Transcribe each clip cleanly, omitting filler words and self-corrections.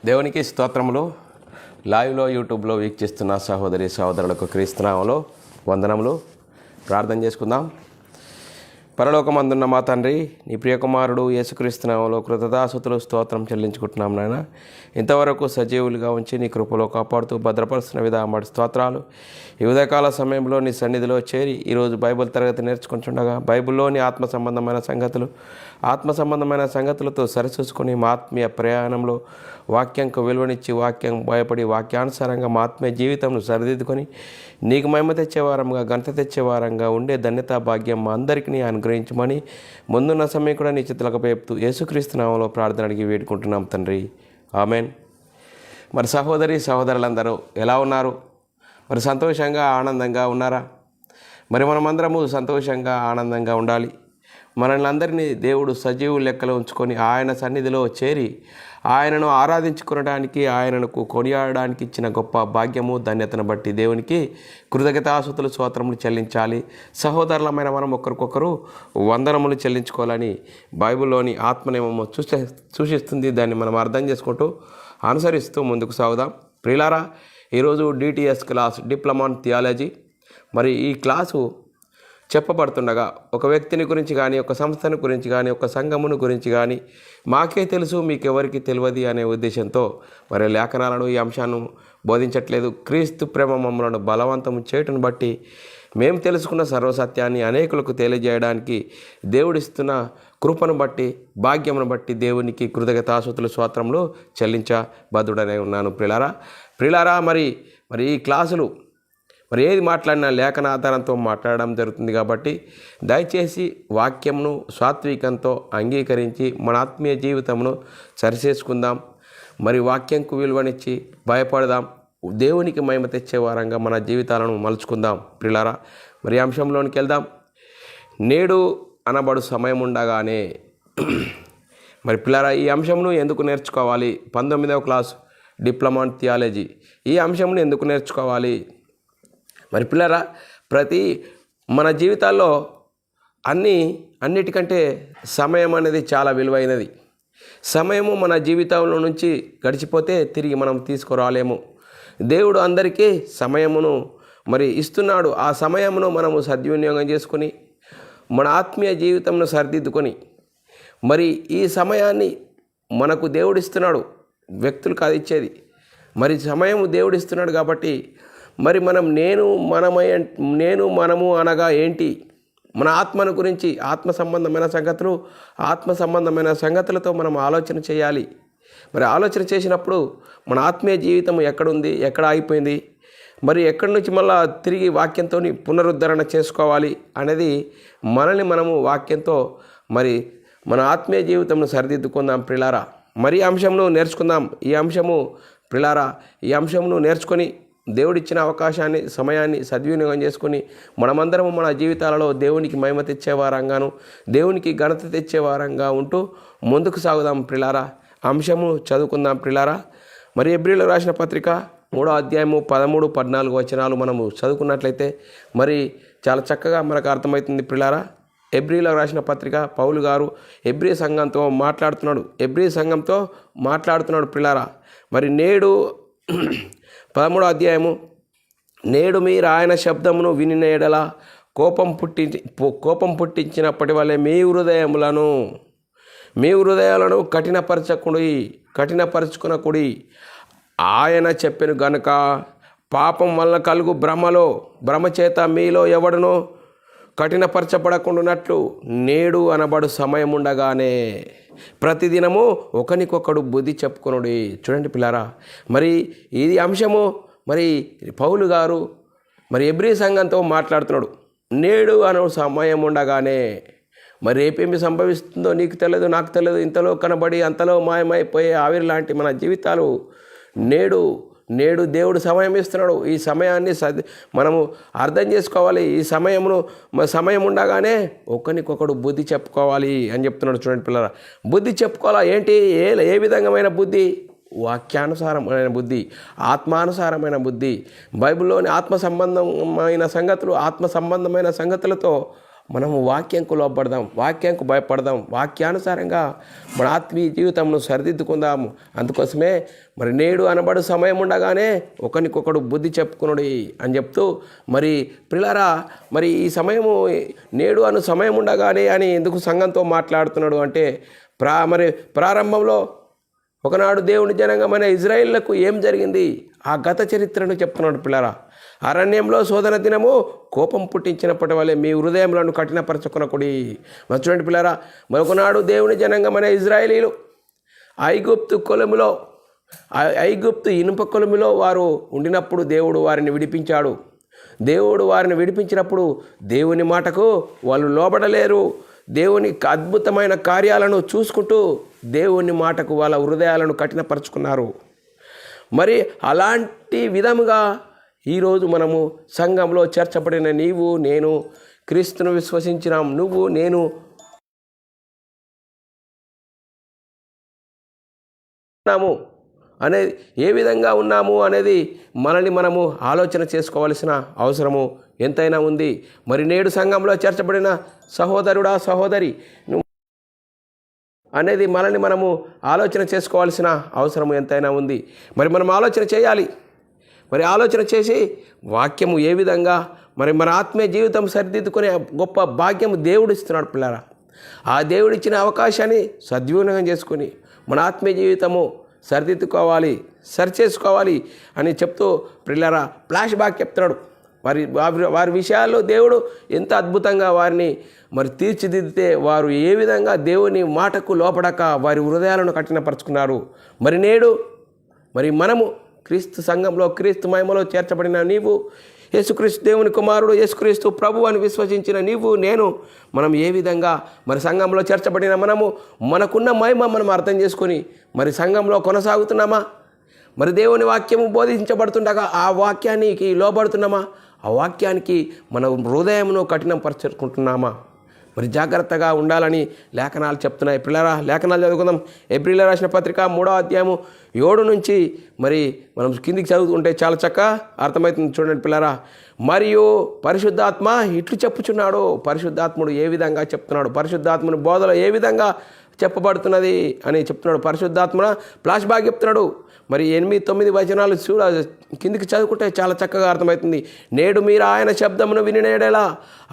దేవునికి స్తోత్రములు. లైవ్లో యూట్యూబ్లో వీక్షిస్తున్న సహోదరి సహోదరులకు క్రీస్తునామములో వందనములు. ప్రార్థన చేసుకుందాం. పరలోకమందున్న మా తండ్రి, నీ ప్రియకుమారుడు యేసుక్రీస్తునామములో కృతజ్ఞతాస్తుతులు స్తోత్రం చెల్లించుకుంటున్నాం నాయన. ఇంతవరకు సజీవులుగా ఉంచి నీ కృపలో కాపాడుతూ భద్రపరుస్తున్న విధానం స్తోత్రాలు. ఈ ఉదయకాల సమయంలో నీ సన్నిధిలో చేరి ఈరోజు బైబిల్ తరగతి నేర్చుకుంటుండగా బైబిల్లోని ఆత్మ సంబంధమైన సంగతులతో సరిచూసుకొని మా ఆత్మీయ ప్రయాణంలో వాక్యంకు విలువనిచ్చి వాక్యం భయపడి వాక్యానుసారంగా మా ఆత్మీయ జీవితంను సరిదిద్దుకొని నీకు మహిమ తెచ్చేవారంగా ఘనత తెచ్చేవారంగా ఉండే ధన్యతా భాగ్యం మా అందరికీ అనుగ్రహించమని ముందున్న సమయం కూడా నీ చిత్తులకు పేపుతూ యేసుక్రీస్తు నామములో ప్రార్థన అడిగి వేడుకుంటున్నాం తండ్రి, ఆమెన్. మరి సహోదరులందరూ ఎలా ఉన్నారు? మరి సంతోషంగా ఆనందంగా ఉన్నారా? మరి మనమందరము సంతోషంగా ఆనందంగా ఉండాలి. మనల్ని అందరినీ దేవుడు సజీవు లెక్కలో ఉంచుకొని ఆయన సన్నిధిలో చేరి ఆయనను ఆరాధించుకోవడానికి, ఆయనను కొనియాడడానికి ఇచ్చిన గొప్ప భాగ్యము ధన్యతను బట్టి దేవునికి కృతజ్ఞతాస్తుతులు స్తోత్రములు చెల్లించాలి. సహోదరులమైన మనం ఒకరికొకరు వందనములు చెల్లించుకోవాలని బైబిల్లోని ఆత్మనియమము సూచిస్తుంది. దాన్ని మనం అర్థం చేసుకుంటూ అనుసరిస్తూ ముందుకు సాగుదాం. ప్రియులారా, ఈరోజు DTS class, diploma in theology. మరి ఈ క్లాసు చెప్పబడుతుండగా ఒక వ్యక్తిని గురించి కానీ, ఒక సంస్థను గురించి కానీ, ఒక సంఘమును గురించి కానీ మాకే తెలుసు మీకెవరికి తెలియదు అనే ఉద్దేశంతో మరి లేఖనాలను ఈ అంశాన్ని బోధించట్లేదు. క్రీస్తు ప్రేమ మమ్మలను బలవంతం చేయటం బట్టి మేము తెలుసుకున్న సర్వసత్యాన్ని అనేకులకు తెలియజేయడానికి దేవుడిస్తున్న కృపను బట్టి, భాగ్యమును బట్టి దేవునికి కృతజ్ఞతాస్తుతులు స్తోత్రములు చెల్లించబద్ధుడనే ఉన్నాను. ప్రియులారా, మరి ఈ క్లాసులు ఏది మాట్లాడినా లేఖన ఆధారంతో మాట్లాడడం జరుగుతుంది కాబట్టి దయచేసి వాక్యంను సాత్వికంతో అంగీకరించి మన ఆత్మీయ జీవితమును సరిచేసుకుందాం. మరి వాక్యంకు విలువనిచ్చి భయపడదాం. దేవునికి మహిమ తెచ్చే వారంగా మన జీవితాలను మలుచుకుందాం. ప్రియులారా, మరి అంశంలోనికి వెళ్దాం. నేడు అనబడు సమయం ఉండగానే. మరి పిల్లారా, ఈ అంశంను ఎందుకు నేర్చుకోవాలి? 19వ క్లాసు డిప్లొమా ఇన్ థియాలజీ. ఈ అంశంను ఎందుకు నేర్చుకోవాలి? మరి పిల్లరా, మన జీవితాల్లో అన్నిటికంటే సమయం అనేది చాలా విలువైనది. సమయము మన జీవితంలో నుంచి గడిచిపోతే తిరిగి మనం తీసుకురాలేము. దేవుడు అందరికీ సమయమును మరి ఇస్తున్నాడు. ఆ సమయమును మనము సద్వినియోగం చేసుకొని మన ఆత్మీయ జీవితంను సరిదిద్దుకొని మరి ఈ సమయాన్ని మనకు దేవుడిస్తున్నాడు, వ్యక్తులు కాదు ఇచ్చేది. మరి సమయము దేవుడిస్తున్నాడు కాబట్టి మరి నేను మనము అనగా ఏంటి? మన ఆత్మను గురించి, ఆత్మ సంబంధమైన సంగతులతో మనం ఆలోచన చేయాలి. మరి ఆలోచన చేసినప్పుడు మన ఆత్మీయ జీవితం ఎక్కడుంది, ఎక్కడ ఆగిపోయింది, మరి ఎక్కడి నుంచి మళ్ళా తిరిగి వాక్యంతో పునరుద్ధరణ చేసుకోవాలి అనేది మనల్ని మనము వాక్యంతో మరి మన ఆత్మీయ జీవితంను సరిదిద్దుకుందాం. ప్రిలారా, మరి అంశంను నేర్చుకుందాం. ఈ అంశంను నేర్చుకొని దేవుడిచ్చిన అవకాశాన్ని, సమయాన్ని సద్వినియోగం చేసుకొని మనమందరము మన జీవితాలలో దేవునికి మహిమ తెచ్చేవారంగాను, దేవునికి ఘనత తెచ్చేవారంగా ఉంటూ ముందుకు సాగుదాం. ప్రిలారా, అంశము చదువుకుందాం. ప్రిలారా, మరి హెబ్రీయులకు రాసిన పత్రిక 3వ అధ్యాయము 13, 14 వచనాలు మనము చదువుకున్నట్లయితే మరి చాలా చక్కగా మనకు అర్థమవుతుంది. ప్రిలారా, హెబ్రీయులకు రాసిన పత్రిక పౌలు గారు హెబ్రీ సంఘంతో మాట్లాడుతున్నాడు. ప్రిలారా, మరి నేడు 13వ అధ్యాయము, నేడు మీరు ఆయన శబ్దమును వినిన ఎడల కోపం పుట్టించినప్పటి వల్లే మీ హృదయాలను కఠినపరచుకునకుడి. ఆయన చెప్పెను గనుక పాపం వల్ల కలుగు భ్రమ చేత మీలో ఎవడునో కఠినపరచబడకుండానట్లు నేడు అనబడు సమయం ఉండగానే ప్రతిదినము ఒకనికొకడు బుద్ధి చెప్పుకొనుడి. చూడండి పిల్లారా, మరి ఇది అంశము మరి పౌలు గారు మరి హెబ్రీ సంఘంతో మాట్లాడుతున్నాడు. నేడు అనే సమయం ఉండగానే మరి రేపేమి సంభవిస్తుందో నీకు తెలియదు, నాకు తెలియదు. ఇంతలో కనబడి అంతలో మాయమైపోయే ఆవిరి లాంటి మన జీవితాలు నేడు దేవుడు సమయం ఇస్తున్నాడు. ఈ సమయాన్ని మనము అర్థం చేసుకోవాలి. ఈ సమయం ఉండగానే ఒకరికొకడు బుద్ధి చెప్పుకోవాలి అని చెప్తున్నాడు. చూడండి పిల్లరా, బుద్ధి చెప్పుకోవాలా ఏంటి? ఏ విధమైన బుద్ధి? వాక్యానుసారమైన బుద్ధి, ఆత్మానుసారమైన బుద్ధి. బైబిల్లోని ఆత్మ సంబంధమైన సంగతులతో మనము వాక్యంకు లోపడదాం, వాక్యంకు భయపడదాం, వాక్యానుసారంగా మన ఆత్మీయ జీవితంను సరిదిద్దుకుందాము. అందుకోసమే మరి నేడు అనబడు సమయం ఉండగానే ఒకరికొకడు బుద్ధి చెప్పుకునుడి అని చెప్తూ, మరి పిల్లరా మరి ఈ సమయము నేడు అను సమయం ఉండగానే అని ఎందుకు సంఘంతో మాట్లాడుతున్నాడు అంటే మరి ప్రారంభంలో ఒకనాడు దేవుని జనాంగమైన ఇజ్రాయిళ్లకు ఏం జరిగింది ఆ గత చరిత్రను చెప్తున్నాడు. పిల్లరా, అరణ్యంలో శోధన దినము కోపం పుట్టించినప్పటి వల్లే మీ హృదయములను కఠినపరచుకునకుడి. మరి చూడండి పిల్లరా, మరొకనాడు దేవుని జనాంగమైన ఇజ్రాయేలీలు ఐగుప్తు ఇనుప కొలుములో వారు ఉండినప్పుడు దేవుడు వారిని విడిపించాడు. దేవుడు వారిని విడిపించినప్పుడు దేవుని మాటకు వాళ్ళు లోబడలేరు. దేవుని అద్భుతమైన కార్యాలను చూసుకుంటూ దేవుని మాటకు వాళ్ళ హృదయాలను కఠినపరుచుకున్నారు. మరి అలాంటి విధముగా ఈరోజు మనము సంఘంలో చేర్చబడిన నీవు నేను క్రీస్తును విశ్వసించినాం, నువ్వు నేను అనేది ఏ విధంగా ఉన్నాము అనేది మనల్ని మనము ఆలోచన చేసుకోవాల్సిన అవసరము ఎంతైనా ఉంది. మరి నేడు సంఘంలో చేర్చబడిన సహోదరుడా సహోదరి అనేది మనల్ని మనము ఆలోచన చేసుకోవాల్సిన అవసరం ఎంతైనా ఉంది. మరి మనం ఆలోచన చేయాలి. మరి ఆలోచన చేసి వాక్యము ఏ విధంగా మరి మన ఆత్మీయ జీవితం సరిదిద్దుకునే గొప్ప భాగ్యము దేవుడు ఇస్తున్నాడు. పిల్లరా, ఆ దేవుడిచ్చిన అవకాశాన్ని సద్వినియోగం చేసుకుని మన ఆత్మీయ జీవితము సరిదిద్దుకోవాలి, సరిచేసుకోవాలి అని చెప్తూ పిల్లరా ఫ్లాష్ బ్యాక్ చెప్తున్నాడు. వారి విషయాల్లో దేవుడు ఎంత అద్భుతంగా వారిని మరి తీర్చిదిద్దితే వారు ఏ విధంగా దేవుని మాటకు లోపడక వారి హృదయాలను కఠినపరుచుకున్నారు. మరి నేడు మరి మనము క్రీస్తు సంఘంలో క్రీస్తు మహిమలో చేర్చబడిన నీవు, యేసుక్రీస్తు దేవుని కుమారుడు యేసుక్రీస్తు ప్రభు అని విశ్వసించిన నీవు నేను మనం ఏ విధంగా మరి సంఘంలో చేర్చబడిన మనము మనకున్న మహిమ మనం అర్థం చేసుకొని మరి సంఘంలో కొనసాగుతున్నామా? మరి దేవుని వాక్యము బోధించబడుతుండగా ఆ వాక్యానికి లోబడుతున్నామా? ఆ వాక్యానికి మన హృదయమును కఠినపరుచుకుంటున్నామా? మరి జాగ్రత్తగా ఉండాలని లేఖనాలు చెప్తున్నాయి. పిల్లరా, లేఖనాలు చదువుకుందాం. ఏప్రిల్ రాసిన పత్రిక 3వ అధ్యాయము 7 నుంచి మరి మనం కిందికి చదువుతుంటే చాలా చక్కగా అర్థమవుతుంది. చూడండి పిల్లరా, మరియు పరిశుద్ధాత్మ ఇట్లు చెప్పుచున్నాడు. పరిశుద్ధాత్ముడు ఏ విధంగా చెప్తున్నాడు, పరిశుద్ధాత్మని బోధలో ఏ విధంగా చెప్పబడుతున్నది అని చెప్తున్నాడు. పరిశుద్ధాత్మ ఫ్లాష్ బ్యాక్ చెప్తున్నాడు. మరి 8-9 వచనాలు కిందికి చదువుకుంటే చాలా చక్కగా అర్థమవుతుంది. నేడు మీరు ఆయన శబ్దమును వినినేడేలా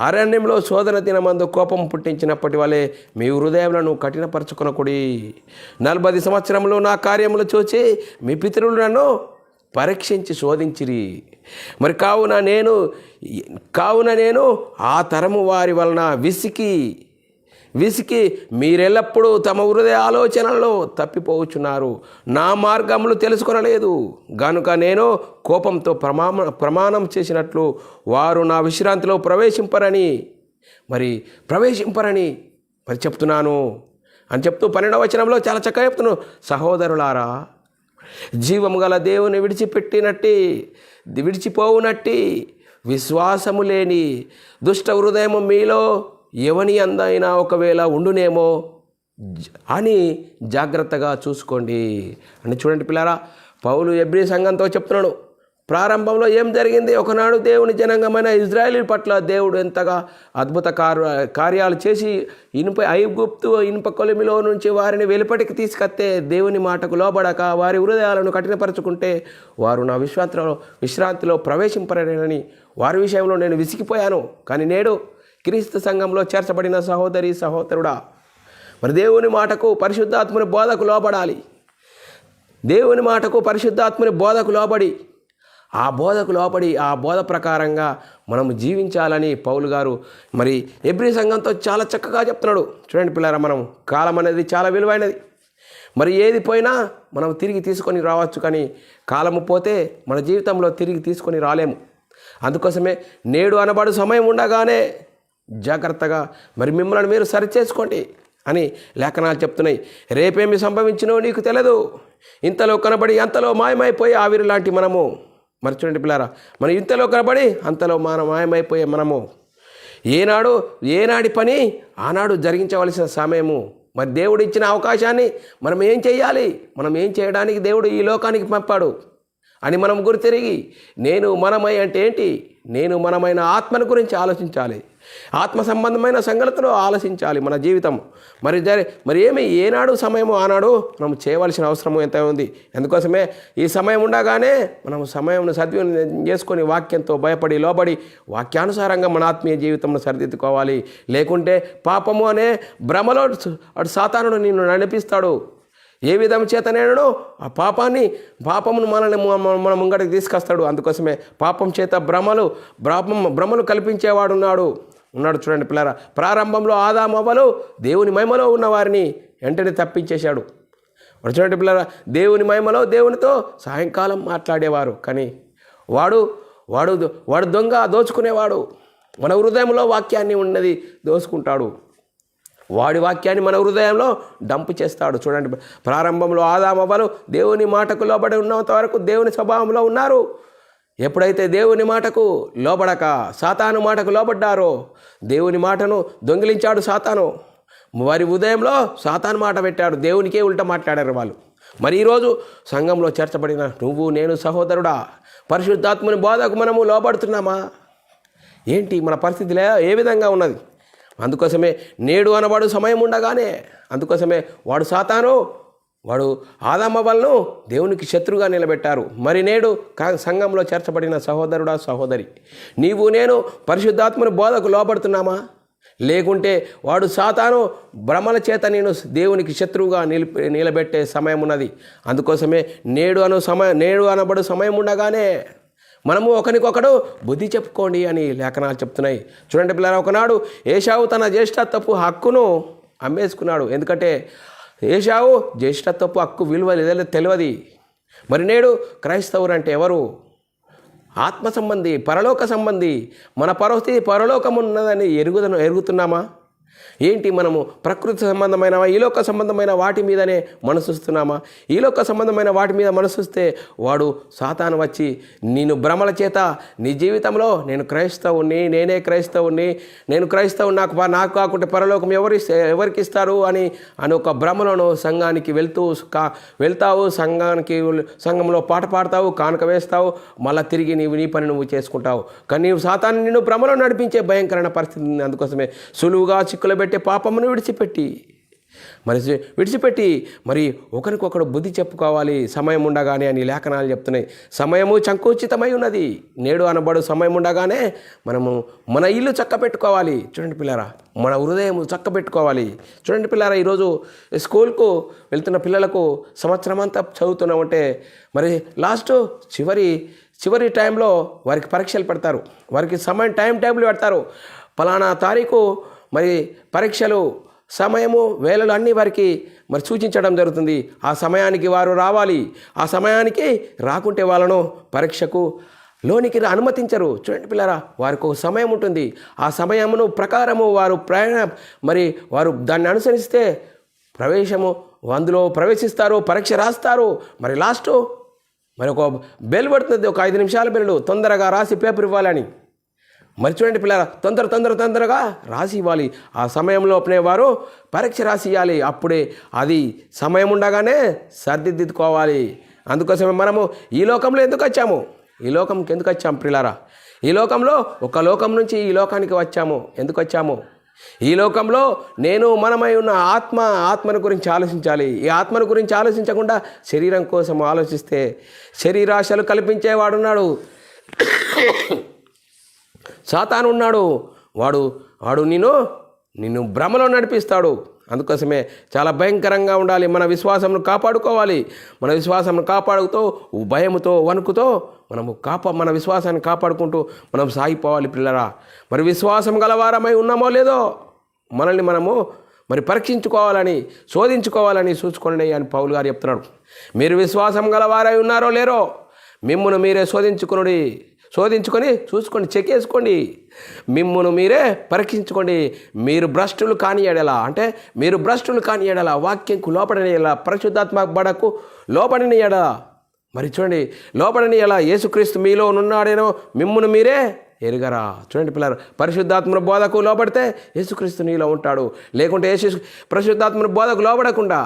అరణ్యంలో శోధన దినమందు కోపం పుట్టించినప్పటి వలె మీ హృదయములను కఠినపరచుకొనకుడి. 40 సంవత్సరములు నా కార్యములు చూచి మీ పితరులు నన్ను పరీక్షించి శోధించిరి. మరి కావున నేను ఆ తరము వారి వలన విసికి మీరెల్లప్పుడూ తమ హృదయ ఆలోచనల్లో తప్పిపోవచ్చున్నారు. నా మార్గములు తెలుసుకొనలేదు గనుక నేను కోపంతో ప్రమాణం చేసినట్లు వారు నా విశ్రాంతిలో ప్రవేశింపరని చెప్తున్నాను అని చెప్తూ 12వ వచనంలో చాలా చక్కగా చెప్తున్నాను. సహోదరులారా, జీవము గల దేవుని విడిచిపోవునట్టి విశ్వాసము లేని దుష్ట హృదయము మీలో ఎవని అందైనా ఒకవేళ ఉండునేమో అని జాగ్రత్తగా చూసుకోండి అని. చూడండి పిల్లరా, పౌలు ఎబ్రీ సంఘంతో చెప్తున్నాడు. ప్రారంభంలో ఏం జరిగింది? ఒకనాడు దేవుని జనాంగమైన ఇజ్రాయేలీ పట్ల దేవుడు ఎంతగా అద్భుత కార్యాలు చేసి ఐగుప్తు ఇనుప కొలిమిలో నుంచి వారిని వెలుపటికి తీసుకొస్తే దేవుని మాటకు లోబడక వారి హృదయాలను కఠినపరచుకుంటే వారు నా విశ్రాంతిలో ప్రవేశింపరని వారి విషయంలో నేను విసిగిపోయాను. కానీ నేడు క్రీస్తు సంఘంలో చేర్చబడిన సహోదరి సహోదరుడా, మరి దేవుని మాటకు పరిశుద్ధాత్మని బోధకు లోబడాలి. దేవుని మాటకు పరిశుద్ధాత్మని బోధకు లోబడి ఆ బోధ ప్రకారంగా మనము జీవించాలని పౌలు గారు మరి ఎబ్రీ సంఘంతో చాలా చక్కగా చెప్తున్నాడు. చూడండి పిల్లరా, మనం కాలం అనేది చాలా విలువైనది. మరి ఏది పోయినా మనం తిరిగి తీసుకొని రావచ్చు, కానీ కాలము పోతే మన జీవితంలో తిరిగి తీసుకొని రాలేము. అందుకోసమే నేడు అనబడు సమయం ఉండగానే జాగ్రత్తగా మరి మిమ్మల్ని మీరు సరిచేసుకోండి అని లేఖనాలు చెప్తున్నాయి. రేపేమి సంభవించినో నీకు తెలియదు, ఇంతలో కనబడి అంతలో మాయమైపోయి ఆవిరి లాంటి మనము. మరి చూడండి పిల్లారా, మనం ఇంతలో కనబడి అంతలో మాయమైపోయే మనము. ఏనాడి పని ఆనాడు జరిగించవలసిన సమయము. మరి దేవుడు ఇచ్చిన అవకాశాన్ని మనం ఏం చేయాలి, మనం ఏం చేయడానికి దేవుడు ఈ లోకానికి పంపాడు అని మనం గుర్తిరిగి మనమై అంటే ఏంటి, మనమైన ఆత్మను గురించి ఆలోచించాలి. ఆత్మ సంబంధమైన సంగతులు ఆలోచించాలి మన జీవితం. మరి ఏనాడు సమయము ఆనాడు మనం చేయవలసిన అవసరం ఎంత ఉంది. అందుకోసమే ఈ సమయం ఉండగానే మనం సమయంను సద్వినియోగం చేసుకొని వాక్యంతో భయపడి లోబడి వాక్యానుసారంగా మన ఆత్మీయ జీవితంను సరిదిద్దుకోవాలి. లేకుంటే పాపము అనే భ్రమలో అటు సాతానుడు నిన్ను నడిపిస్తాడు. ఏ విధం చేత నేను ఆ పాపమును మనల్ని మన ముంగడికి తీసుకొస్తాడు. అందుకోసమే పాపం చేత భ్రమలు కల్పించేవాడు ఉన్నాడు. చూడండి పిల్లరా, ప్రారంభంలో ఆదాము అవ్వలు దేవుని మహిమలో ఉన్న వారిని వెంటనే తప్పించేశాడు. చూడండి పిల్లరా, దేవుని మహిమలో దేవునితో సాయంకాలం మాట్లాడేవారు. కానీ వాడు దొంగ, దోచుకునేవాడు. మన హృదయంలో వాక్యాన్ని ఉన్నది దోచుకుంటాడు. వాడి వాక్యాన్ని మన హృదయంలో డంపు చేస్తాడు. చూడండి, ప్రారంభంలో ఆదాము అవ్వలు దేవుని మాటకు లోబడి ఉన్నంత వరకు దేవుని స్వభావంలో ఉన్నారు. ఎప్పుడైతే దేవుని మాటకు లోబడక సాతాను మాటకు లోబడ్డారో, దేవుని మాటను దొంగిలించాడు సాతాను. వారి ఉదయంలో సాతాను మాట పెట్టాడు, దేవునికే ఉల్టా మాట్లాడారు వాళ్ళు. మరి ఈరోజు సంఘంలో చేర్చబడిన నువ్వు నేను సహోదరుడా, పరిశుద్ధాత్మని బోధకు మనము లోబడుతున్నామా? ఏంటి మన పరిస్థితి ఏ విధంగా ఉన్నది? అందుకోసమే నేడు అనబడు సమయం ఉండగానే, అందుకోసమే వాడు ఆదామవ్వలను దేవునికి శత్రువుగా నిలబెట్టారు. మరి నేడు సంఘంలో చేర్చబడిన సహోదరుడా, సహోదరి, నీవు నేను పరిశుద్ధాత్మని బోధకు లోబడుతున్నామా? లేకుంటే వాడు సాతాను భ్రమల చేత నేను దేవునికి శత్రువుగా నిలబెట్టే సమయం ఉన్నది. అందుకోసమే నేడు అనబడు సమయం ఉండగానే మనము ఒకరికొకడు బుద్ధి చెప్పుకోండి అని లేఖనాలు చెప్తున్నాయి. చూడండి పిల్లరా, ఒకనాడు ఏశావు తన జ్యేష్ఠత్వపు హక్కును అమ్మేసుకున్నాడు. ఎందుకంటే ఏశావు జ్యేష్ఠత్వపు హక్కు విలువ తెలియదు. మరి నేడు క్రైస్తవులు అంటే ఎవరు? ఆత్మ సంబంధి, పరలోక సంబంధి. మన పరిస్థితి పరలోకం ఉన్నదని ఎరుగుతున్నామా? ఏంటి మనము ప్రకృతి సంబంధమైన ఈలోక సంబంధమైన వాటి మీదనే మనసుస్తున్నామా? ఈలోక సంబంధమైన వాటి మీద మనసుస్తే వాడు సాతాను వచ్చి నేను భ్రమల చేత నీ జీవితంలో నేను క్రైస్తవుని నాకు కాకుంటే పరలోకం ఎవరికి ఇస్తారు అని ఒక భ్రమలను సంఘానికి వెళ్తావు, సంఘంలో పాట పాడతావు, కానుక వేస్తావు, మళ్ళీ తిరిగి నీ పని నువ్వు చేసుకుంటావు. కానీ నీవు సాతాను నిన్ను భ్రమలో నడిపించే భయంకరమైన పరిస్థితి ఉంది. అందుకోసమే సులువుగా చిక్కులు పెట్టే పాపమును విడిచిపెట్టి మరి ఒకరికొకడు బుద్ధి చెప్పుకోవాలి సమయం ఉండగానే అని లేఖనాలు చెప్తున్నాయి. సమయము సంకుచితమై ఉన్నది. నేడు అనబడు సమయం ఉండగానే మనము మన ఇల్లు చక్కబెట్టుకోవాలి. చూడండి పిల్లరా, మన హృదయం చక్కబెట్టుకోవాలి. చూడండి పిల్లరా, ఈరోజు స్కూల్కు వెళ్తున్న పిల్లలకు సంవత్సరం అంతా చదువుతున్నామంటే మరి లాస్ట్ చివరి టైంలో వారికి పరీక్షలు పెడతారు. వారికి టైం టేబుల్ పెడతారు. ఫలానా తారీఖు మరి పరీక్షలు సమయము వేళలు అన్నీ వారికి మరి సూచించడం జరుగుతుంది. ఆ సమయానికి వారు రావాలి. ఆ సమయానికి రాకుంటే వాళ్ళను పరీక్షకు లోనికి అనుమతించరు. చూడండి పిల్లరా, వారికి ఒక సమయం ఉంటుంది. ఆ సమయమును ప్రకారము వారు దాన్ని అనుసరిస్తే అందులో ప్రవేశిస్తారు, పరీక్ష రాస్తారు. మరి లాస్ట్ ఒక బెల్ పడుతుంది, ఒక 5 నిమిషాల బెల్లు, తొందరగా రాసి పేపర్ ఇవ్వాలని. మరి చూడండి పిల్లరా, తొందరగా రాసి ఇవ్వాలి. ఆ సమయంలోపనే వారు పరీక్ష రాసి ఇవ్వాలి. అప్పుడే అది సమయం ఉండగానే సర్దిద్దుకోవాలి. అందుకోసమే మనము ఈ లోకంలో ఎందుకు వచ్చాము? ఈ లోకంకి ఎందుకు వచ్చాము పిల్లరా? ఈ లోకంలో ఒక లోకం నుంచి ఈ లోకానికి వచ్చాము. ఎందుకు వచ్చాము? ఈ లోకంలో మనమై ఉన్న ఆత్మను గురించి ఆలోచించాలి. ఈ ఆత్మను గురించి ఆలోచించకుండా శరీరం కోసం ఆలోచిస్తే శరీరాశలు కల్పించేవాడున్నాడు, సాతాను ఉన్నాడు. వాడు నిన్ను భ్రమలో నడిపిస్తాడు. అందుకోసమే చాలా భయంకరంగా ఉండాలి. మన విశ్వాసంను కాపాడుకోవాలి. మన విశ్వాసంను కాపాడుతూ భయముతో వణుకుతో మన విశ్వాసాన్ని కాపాడుకుంటూ మనం సాగిపోవాలి పిల్లరా. మరి విశ్వాసం గలవారమై ఉన్నామో లేదో మనల్ని మనము మరి పరీక్షించుకోవాలని, శోధించుకోవాలని చూసుకోండి అని పౌలు గారు చెప్తున్నాడు. మీరు విశ్వాసం గలవారై ఉన్నారో లేరో మిమ్మును మీరే శోధించుకొని చూసుకోండి, చెక్ చేసుకోండి, మిమ్మును మీరే పరీక్షించుకోండి. మీరు భ్రష్టులు కాని ఎడల వాక్యంకు లోపడని ఎడల, పరిశుద్ధాత్మ బడకు లోపడని ఎడల, మరి చూడండి లోపడని ఎలా యేసుక్రీస్తు మీలో ఉన్నాడేనో మిమ్మును మీరే ఎరుగరా. చూడండి పిల్లలు, పరిశుద్ధాత్మ బోధకు లోబడితే యేసుక్రీస్తు నీలో ఉంటాడు. లేకుంటే పరిశుద్ధాత్మ బోధకు లోబడకుండా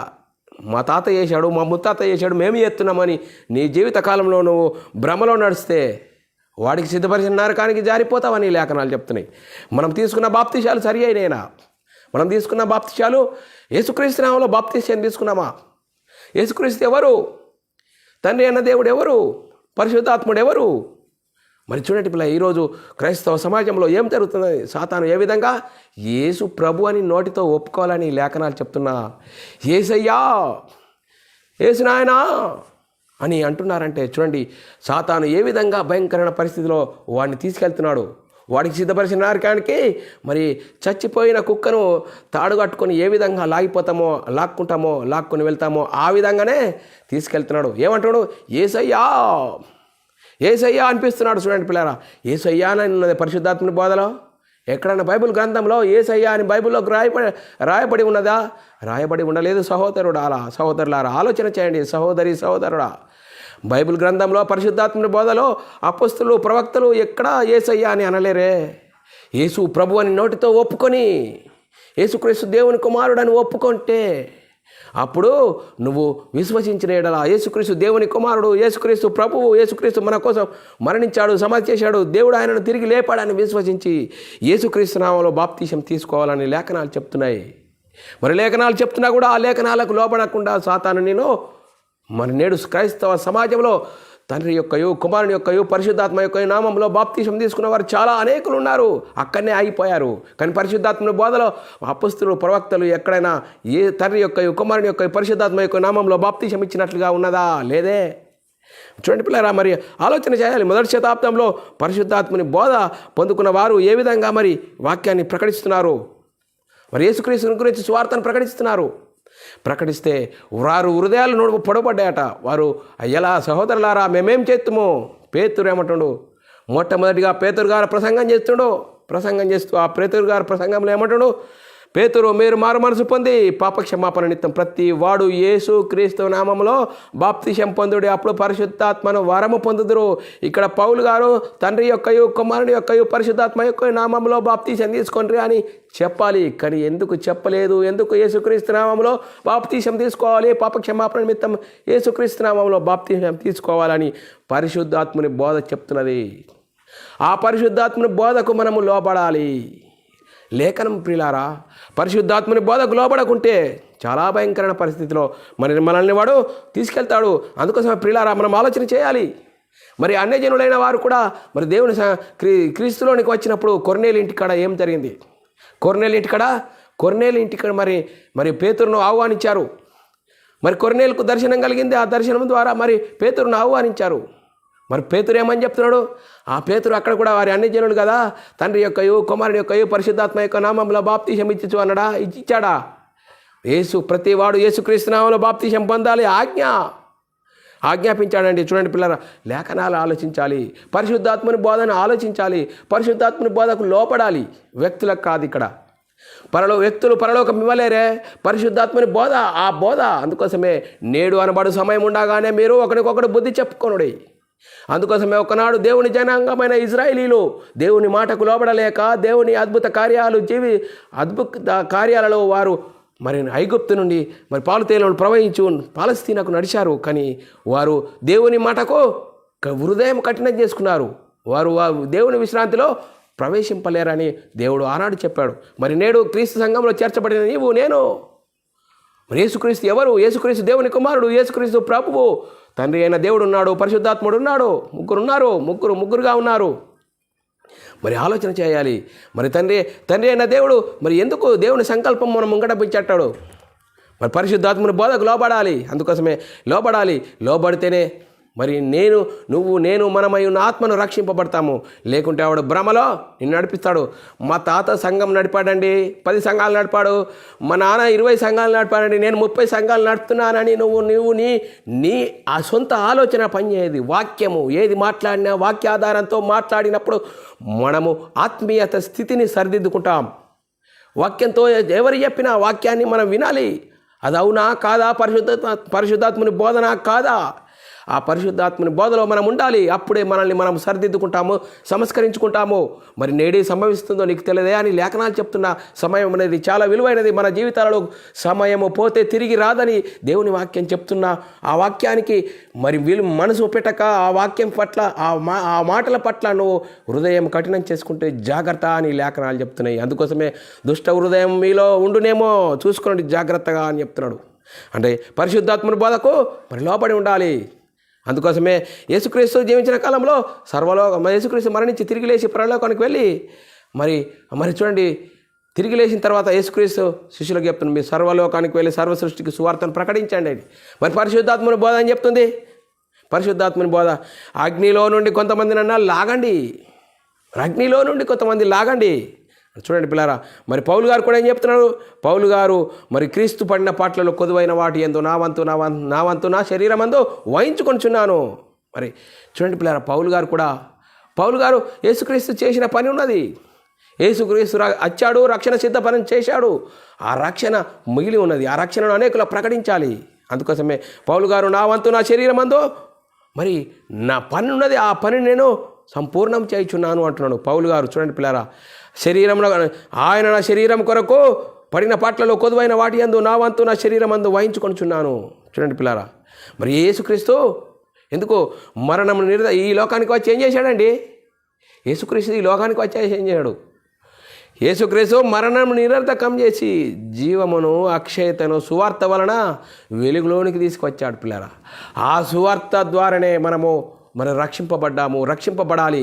మా తాత చేశాడు, మా ముత్తాత చేశాడు, మేము చేస్తున్నామని నీ జీవిత కాలంలో నువ్వు భ్రమలో నడిస్తే వాడికి సిద్ధపరిచిన నరకానికి జారిపోతావని లేఖనాలు చెప్తున్నాయి. మనం తీసుకున్న బాప్తిశాలు సరి అయినేనా? మనం తీసుకున్న బాప్తిశాలు యేసుక్రీస్తు నామములో బాప్తిస్యం తీసుకున్నామా? యేసుక్రీస్తు ఎవరు? తండ్రి అన్న దేవుడు ఎవరు? పరిశుద్ధాత్ముడు ఎవరు? మరి చూడండి పిల్ల, ఈరోజు క్రైస్తవ సమాజంలో ఏం జరుగుతుంది? సాతాను ఏ విధంగా యేసు ప్రభు అని నోటితో ఒప్పుకోవాలని లేఖనాలు చెప్తున్నా. యేసయ్యా, యేసు నాయనా అని అంటున్నారంటే చూడండి సాతాను ఏ విధంగా భయంకరమైన పరిస్థితిలో వాడిని తీసుకెళ్తున్నాడు. వాడికి సిద్ధపరిచిన నరకానికి మరి చచ్చిపోయిన కుక్కను తాడు కట్టుకొని ఏ విధంగా లాక్కొని వెళ్తామో ఆ విధంగానే తీసుకెళ్తున్నాడు. ఏమంటున్నాడు? యేసయ్యా, యేసయ్యా అనిపిస్తున్నాడు. చూడండి పిల్లరా, యేసయ్యా అని ఉన్నది పరిశుద్ధాత్మని బోధలో? ఎక్కడన్నా బైబిల్ గ్రంథంలో యేసయ్యా అని బైబిల్లోకి రాయబడి ఉన్నదా? రాయబడి ఉండలేదు. సహోదరులారా ఆలోచన చేయండి. సహోదరుడా, బైబిల్ గ్రంథంలో పరిశుద్ధాత్మని బోధలో అపొస్తలులు ప్రవక్తలు ఎక్కడా యేసయ్యా అని అనలేరే. యేసు ప్రభు అని నోటితో ఒప్పుకొని యేసుక్రీస్తు దేవుని కుమారుడని ఒప్పుకుంటే అప్పుడు నువ్వు విశ్వసించిన ఎడల యేసుక్రీస్తు దేవుని కుమారుడు, యేసుక్రీస్తు ప్రభువు, యేసుక్రీస్తు మన కోసం మరణించాడు, సమాధి చేశాడు, దేవుడు ఆయనను తిరిగి లేపాడని విశ్వసించి యేసుక్రీస్తు నామములో బాప్తిసం తీసుకోవాలని లేఖనాలు చెప్తున్నాయి. మరి లేఖనాలు చెప్తున్నా కూడా ఆ లేఖనాలకు లోబడకుండా సాతాను నేను మరి నేడు క్రైస్తవ సమాజంలో తండ్రి యొక్కయు కుమారుని యొక్కయు పరిశుద్ధాత్మ యొక్క నామంలో బాప్తిసం తీసుకున్న వారు చాలా అనేకులు ఉన్నారు. అక్కడనే ఆగిపోయారు. కానీ పరిశుద్ధాత్మ బోధలో అపొస్తలులు ప్రవక్తలు ఎక్కడైనా ఏ తండ్రి యొక్కయు కుమారుని యొక్క పరిశుద్ధాత్మ యొక్క నామంలో బాప్తిసం ఇచ్చినట్లుగా ఉన్నదా? లేదే. చూడండి పిల్లరా, మరి ఆలోచన చేయాలి. మొదటి శతాబ్దంలో పరిశుద్ధాత్మని బోధ పొందుకున్న వారు ఏ విధంగా మరి వాక్యాన్ని ప్రకటిస్తున్నారు? మరి యేసుక్రీస్తుని గురించి సువార్తను ప్రకటిస్తే వారు హృదయాలు పొడబడ్డాయట. వారు అయ్యలా సహోదరులారా మేమేం చేస్తాము? పేతురు ఏమంటుండు? మొట్టమొదటిగా పేతురు గారు ప్రసంగం చేస్తూ ఆ పేతురు గారు ప్రసంగంలో ఏమంటాడు? పేతురు, మీరు మారు మనసు పొంది పాపక్షమాపణ నిమిత్తం ప్రతి వాడు యేసు క్రీస్తు నామములో బాప్తిసం పొందుడి, అప్పుడు పరిశుద్ధాత్మను వరము పొందుదురు. ఇక్కడ పౌలు గారు తండ్రి యొక్కయు కుమారుని యొక్కయు పరిశుద్ధాత్మ యొక్క నామంలో బాప్తిసం తీసుకోండి అని చెప్పాలి. కానీ ఎందుకు చెప్పలేదు? ఎందుకు యేసుక్రీస్తు నామంలో బాప్తిసం తీసుకోవాలి, పాపక్షమాపణ నిమిత్తం యేసుక్రీస్తు నామంలో బాప్తిసం తీసుకోవాలని పరిశుద్ధాత్మని బోధ చెప్తున్నది. ఆ పరిశుద్ధాత్మని బోధకు మనము లోబడాలి. లేఖనం ప్రియులారా, పరిశుద్ధాత్మని బోధకు లోబడకుంటే చాలా భయంకరమైన పరిస్థితిలో మనల్ని వాడు తీసుకెళ్తాడు. అందుకోసం ప్రియులారా మనం ఆలోచన చేయాలి. మరి అన్యజనులైన వారు కూడా మరి దేవుని క్రీస్తులోనికి వచ్చినప్పుడు కొర్నేలు ఇంటికాడ ఏం జరిగింది? కొర్నేలు ఇంటికాడ మరి పేతురును ఆహ్వానించారు. మరి కొర్నేలుకు దర్శనం కలిగింది. ఆ దర్శనం ద్వారా మరి పేతురును ఆహ్వానించారు. మరి పేతురు ఏమని చెప్తున్నాడు? ఆ పేతురు అక్కడ కూడా వారి అన్ని జనులు కదా, తండ్రి యొక్కయు కుమారుని యొక్కయు పరిశుద్ధాత్మ యొక్క నామంలో బాప్తిసం ఇచ్చు అన్నాడా? ఇచ్చాడా? ప్రతి వాడు యేసుక్రీస్తు నామంలో బాప్తిసం పొందాలి ఆజ్ఞాపించాడండి. చూడండి పిల్లరా, లేఖనాలు ఆలోచించాలి, పరిశుద్ధాత్మని బోధన ఆలోచించాలి, పరిశుద్ధాత్మని బోధకు లోపడాలి. వ్యక్తులకు కాదు. ఇక్కడ వ్యక్తులు పరలోకం ఇవ్వలేరే, పరిశుద్ధాత్మని బోధ, ఆ బోధ. అందుకోసమే నేడు అనబడు సమయం ఉండగానే మీరు ఒకరికొకడు బుద్ధి చెప్పుకొనుడి. అందుకోసమే ఒకనాడు దేవుని జనాంగమైన ఇజ్రాయేలీలు దేవుని మాటకు లోబడలేక దేవుని అద్భుత కార్యాలలో వారు మరి ఐగుప్తు నుండి మరి పాలుతేలను ప్రవహించు పాలస్తీనాకు నడిచారు. కానీ వారు దేవుని మాటకు హృదయం కఠినం చేసుకున్నారు. వారు దేవుని విశ్రాంతిలో ప్రవేశింపలేరని దేవుడు ఆనాడు చెప్పాడు. మరి నేడు క్రీస్తు సంఘంలో చేర్చబడిన నీవు నేను మరి యేసుక్రీస్తు ఎవరు? యేసుక్రీస్తు దేవుని కుమారుడు, యేసుక్రీస్తు ప్రభువు. తండ్రి అయిన దేవుడు ఉన్నాడు, పరిశుద్ధాత్ముడు ఉన్నాడు, ముగ్గురుగా ఉన్నారు. మరి ఆలోచన చేయాలి. మరి తండ్రి అయిన దేవుడు మరి ఎందుకు దేవుని సంకల్పం మనం ముంగటపించాడు? మరి పరిశుద్ధాత్మని బోధకు లోబడాలి. అందుకోసమే లోబడితేనే మరి నేను మనమై ఉన్న ఆత్మను రక్షింపబడతాము. లేకుంటే ఆవిడ భ్రమలో నిన్ను నడిపిస్తాడు. మా తాత సంఘం నడిపాడండి, 10 సంఘాలు నడిపాడు. మా నాన్న 20 సంఘాలు నడిపాడండి, నేను 30 సంఘాలు నడుపుతున్నానని నువ్వు నీ ఆ సొంత ఆలోచన పనిచేయదు. వాక్యము ఏది మాట్లాడినా వాక్యాధారంతో మాట్లాడినప్పుడు మనము ఆత్మీయత స్థితిని సరిదిద్దుకుంటాం. వాక్యంతో ఎవరు చెప్పినా వాక్యాన్ని మనం వినాలి. అది అవునా కాదా? పరిశుద్ధాత్మని బోధన కాదా? ఆ పరిశుద్ధాత్మని బోధలో మనం ఉండాలి. అప్పుడే మనల్ని మనం సరిదిద్దుకుంటాము, సంస్కరించుకుంటాము. మరి నేడే సంభవిస్తుందో నీకు తెలియదే అని లేఖనాలు చెప్తున్న సమయం అనేది చాలా విలువైనది. మన జీవితాలలో సమయము పోతే తిరిగి రాదని దేవుని వాక్యం చెప్తున్న ఆ వాక్యానికి మరి మనసు పెట్టక ఆ వాక్యం పట్ల ఆ మాటల పట్ల నువ్వు హృదయం కఠినం చేసుకుంటే జాగ్రత్త అని లేఖనాలు చెప్తున్నాయి. అందుకోసమే దుష్ట హృదయం మీలో ఉండునేమో చూసుకోండి జాగ్రత్తగా అని చెప్తున్నాడు. అంటే పరిశుద్ధాత్మని బోధకు మరి లోపడి ఉండాలి. అందుకోసమే యేసుక్రీస్తు జీవించిన కాలంలో యేసుక్రీస్తు మరణించి తిరిగి లేచి పరలోకానికి వెళ్ళి మరి చూడండి, తిరిగి లేచిన తర్వాత యేసుక్రీస్తు శిష్యులకు చెప్తుంది, మీరు సర్వలోకానికి వెళ్ళి సర్వ సృష్టికి సువార్తను ప్రకటించండి అని. మరి పరిశుద్ధాత్మని బోధ అని చెప్తుంది. పరిశుద్ధాత్మని బోధ అగ్నిలో నుండి కొంతమందిని లాగండి, అగ్నిలో నుండి కొంతమంది లాగండి. చూడండి పిల్లారా, మరి పౌలు గారు కూడా ఏం చెప్తున్నాడు? పౌలు గారు మరి క్రీస్తు పడిన పాటలలో కొదువైన వాటి ఎందు నా వంతు నా శరీరమందు వహించుకొనిచున్నాను. మరి చూడండి పిల్లారా, పౌలు గారు యేసుక్రీస్తు చేసిన పని ఉన్నది. యేసుక్రీస్తు వచ్చాడు, రక్షణ సిద్ధ పని చేశాడు. ఆ రక్షణ మిగిలి ఉన్నది. ఆ రక్షణను అనేకులు ప్రకటించాలి. అందుకోసమే పౌలు గారు నా వంతు నా శరీరమందు మరి నా పని ఉన్నది, ఆ పని నేను సంపూర్ణం చేయుచున్నాను అంటున్నాడు పౌలు గారు. చూడండి పిల్లారా, శరీరంలో ఆయన నా శరీరం కొరకు పడిన పాటలలో కొదువైన వాటి యందు నా వంతు నా శరీరం అందు వహించుకొనిచున్నాను. చూడండి పిల్లారా, మరి యేసుక్రీస్తు ఎందుకు మరణం ఈ లోకానికి వచ్చి ఏం చేశాడండి? యేసుక్రీస్తు ఈ లోకానికి వచ్చి ఏం చేశాడు? యేసుక్రీస్తు మరణం నిరర్థకం చేసి జీవమును అక్షయతను సువార్త వలన వెలుగులోనికి తీసుకొచ్చాడు పిల్లారా. ఆ సువార్త ద్వారానే మనం రక్షింపబడాలి.